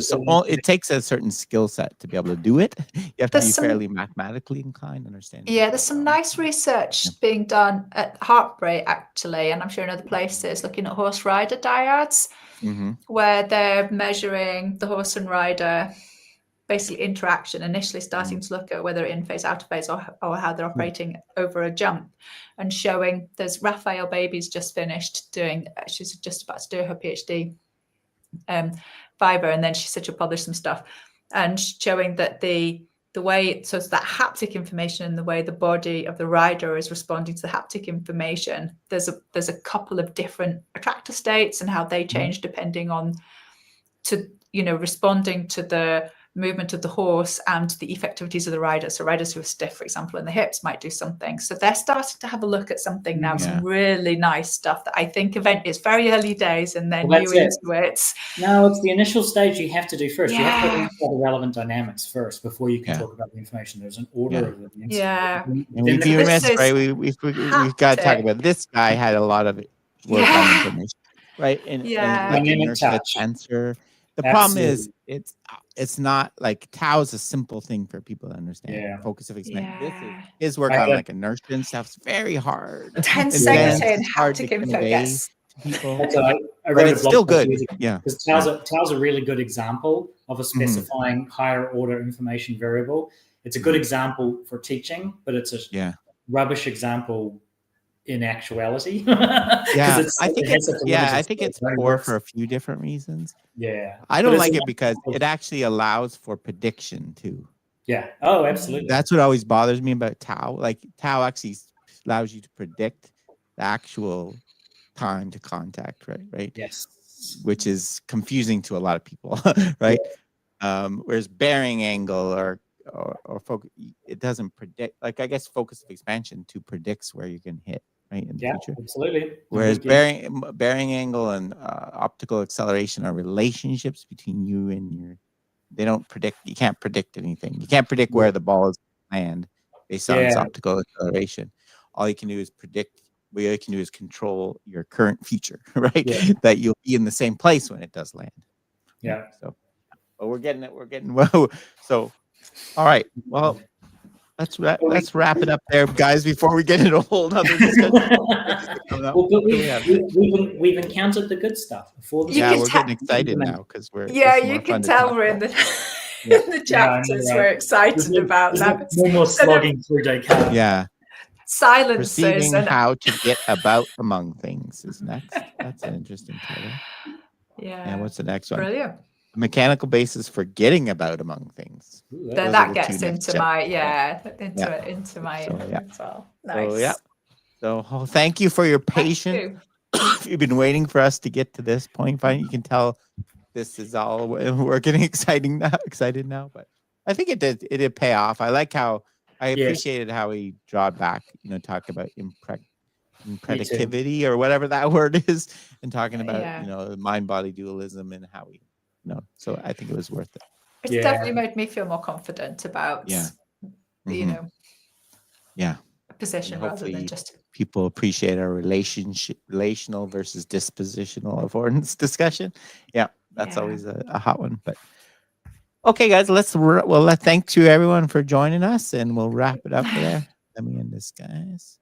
so it takes a certain skill set to be able to do it. You have to be fairly mathematically inclined, understand. Yeah, there's some nice research being done at Heartbreak actually, and I'm sure in other places, looking at horse rider dyads, where they're measuring the horse and rider basically interaction, initially starting to look at whether in phase, out of phase, or how they're operating over a jump, and showing. There's Raphael Baby's just finished doing. She's just about to do her PhD fiber, and then she said she'll publish some stuff, and showing that the way, so it's that haptic information and the way the body of the rider is responding to the haptic information. There's a couple of different attractor states and how they change depending on responding to the movement of the horse and the effectivities of the rider. So riders who are stiff, for example, in the hips might do something. So they're starting to have a look at something now, some really nice stuff that I think it's very early days, and then into it. No, it's the initial stage you have to do first. You have to understand the relevant dynamics first before you can talk about the information. There's an order of events. And we've got to talk about this guy had a lot of work on information, right? And dynamic touch. Answer. The problem is it's not like Tau is a simple thing for people to understand. Focus of expansion. This is his work on like inertia and stuff. It's very hard. 10 seconds in haptic info. Yes. I but it's still good. Because Tau's a really good example of a specifying higher order information variable. It's a good example for teaching, but it's a rubbish example in actuality. I think it's poor for a few different reasons. I don't like it because it actually allows for prediction too. Oh, absolutely. That's what always bothers me about Tau. Like Tau actually allows you to predict the actual time to contact, right? Yes. Which is confusing to a lot of people, right? Whereas bearing angle or focus, it doesn't predict. Like I guess focus of expansion predicts where you can hit, right, in the future. Absolutely. Whereas bearing angle and optical acceleration are relationships between you and they don't predict. You can't predict anything. You can't predict where the ball is going to land based on its optical acceleration. All you can do is predict. What you can do is control your current future, right? That you'll be in the same place when it does land. So, but we're getting it. We're getting well. So, all right. Well, let's wrap it up there, guys, before we get into a whole other discussion. We've encountered the good stuff before. We're getting excited now because we're. You can tell we're in the in the chapters. We're excited about that. No more slogging through Descartes. Silences Perceiving how to get about among things is next. That's an interesting title. And what's the next one? Brilliant. Mechanical basis for getting about among things. That gets into my into my as well. Nice. So thank you for your patience. You've been waiting for us to get to this point. Finally, you can tell this is all we're getting excited now. But I think it did pay off. I like how. I appreciated how he drawed back, talk about impredicativity or whatever that word is, and talking about, mind-body dualism and how we, so I think it was worth it. It's definitely made me feel more confident about, the, position rather than just. People appreciate our relational versus dispositional affordance discussion. That's always a hot one, but. Okay, guys, well, thanks to everyone for joining us, and we'll wrap it up there. Let me end this, guys.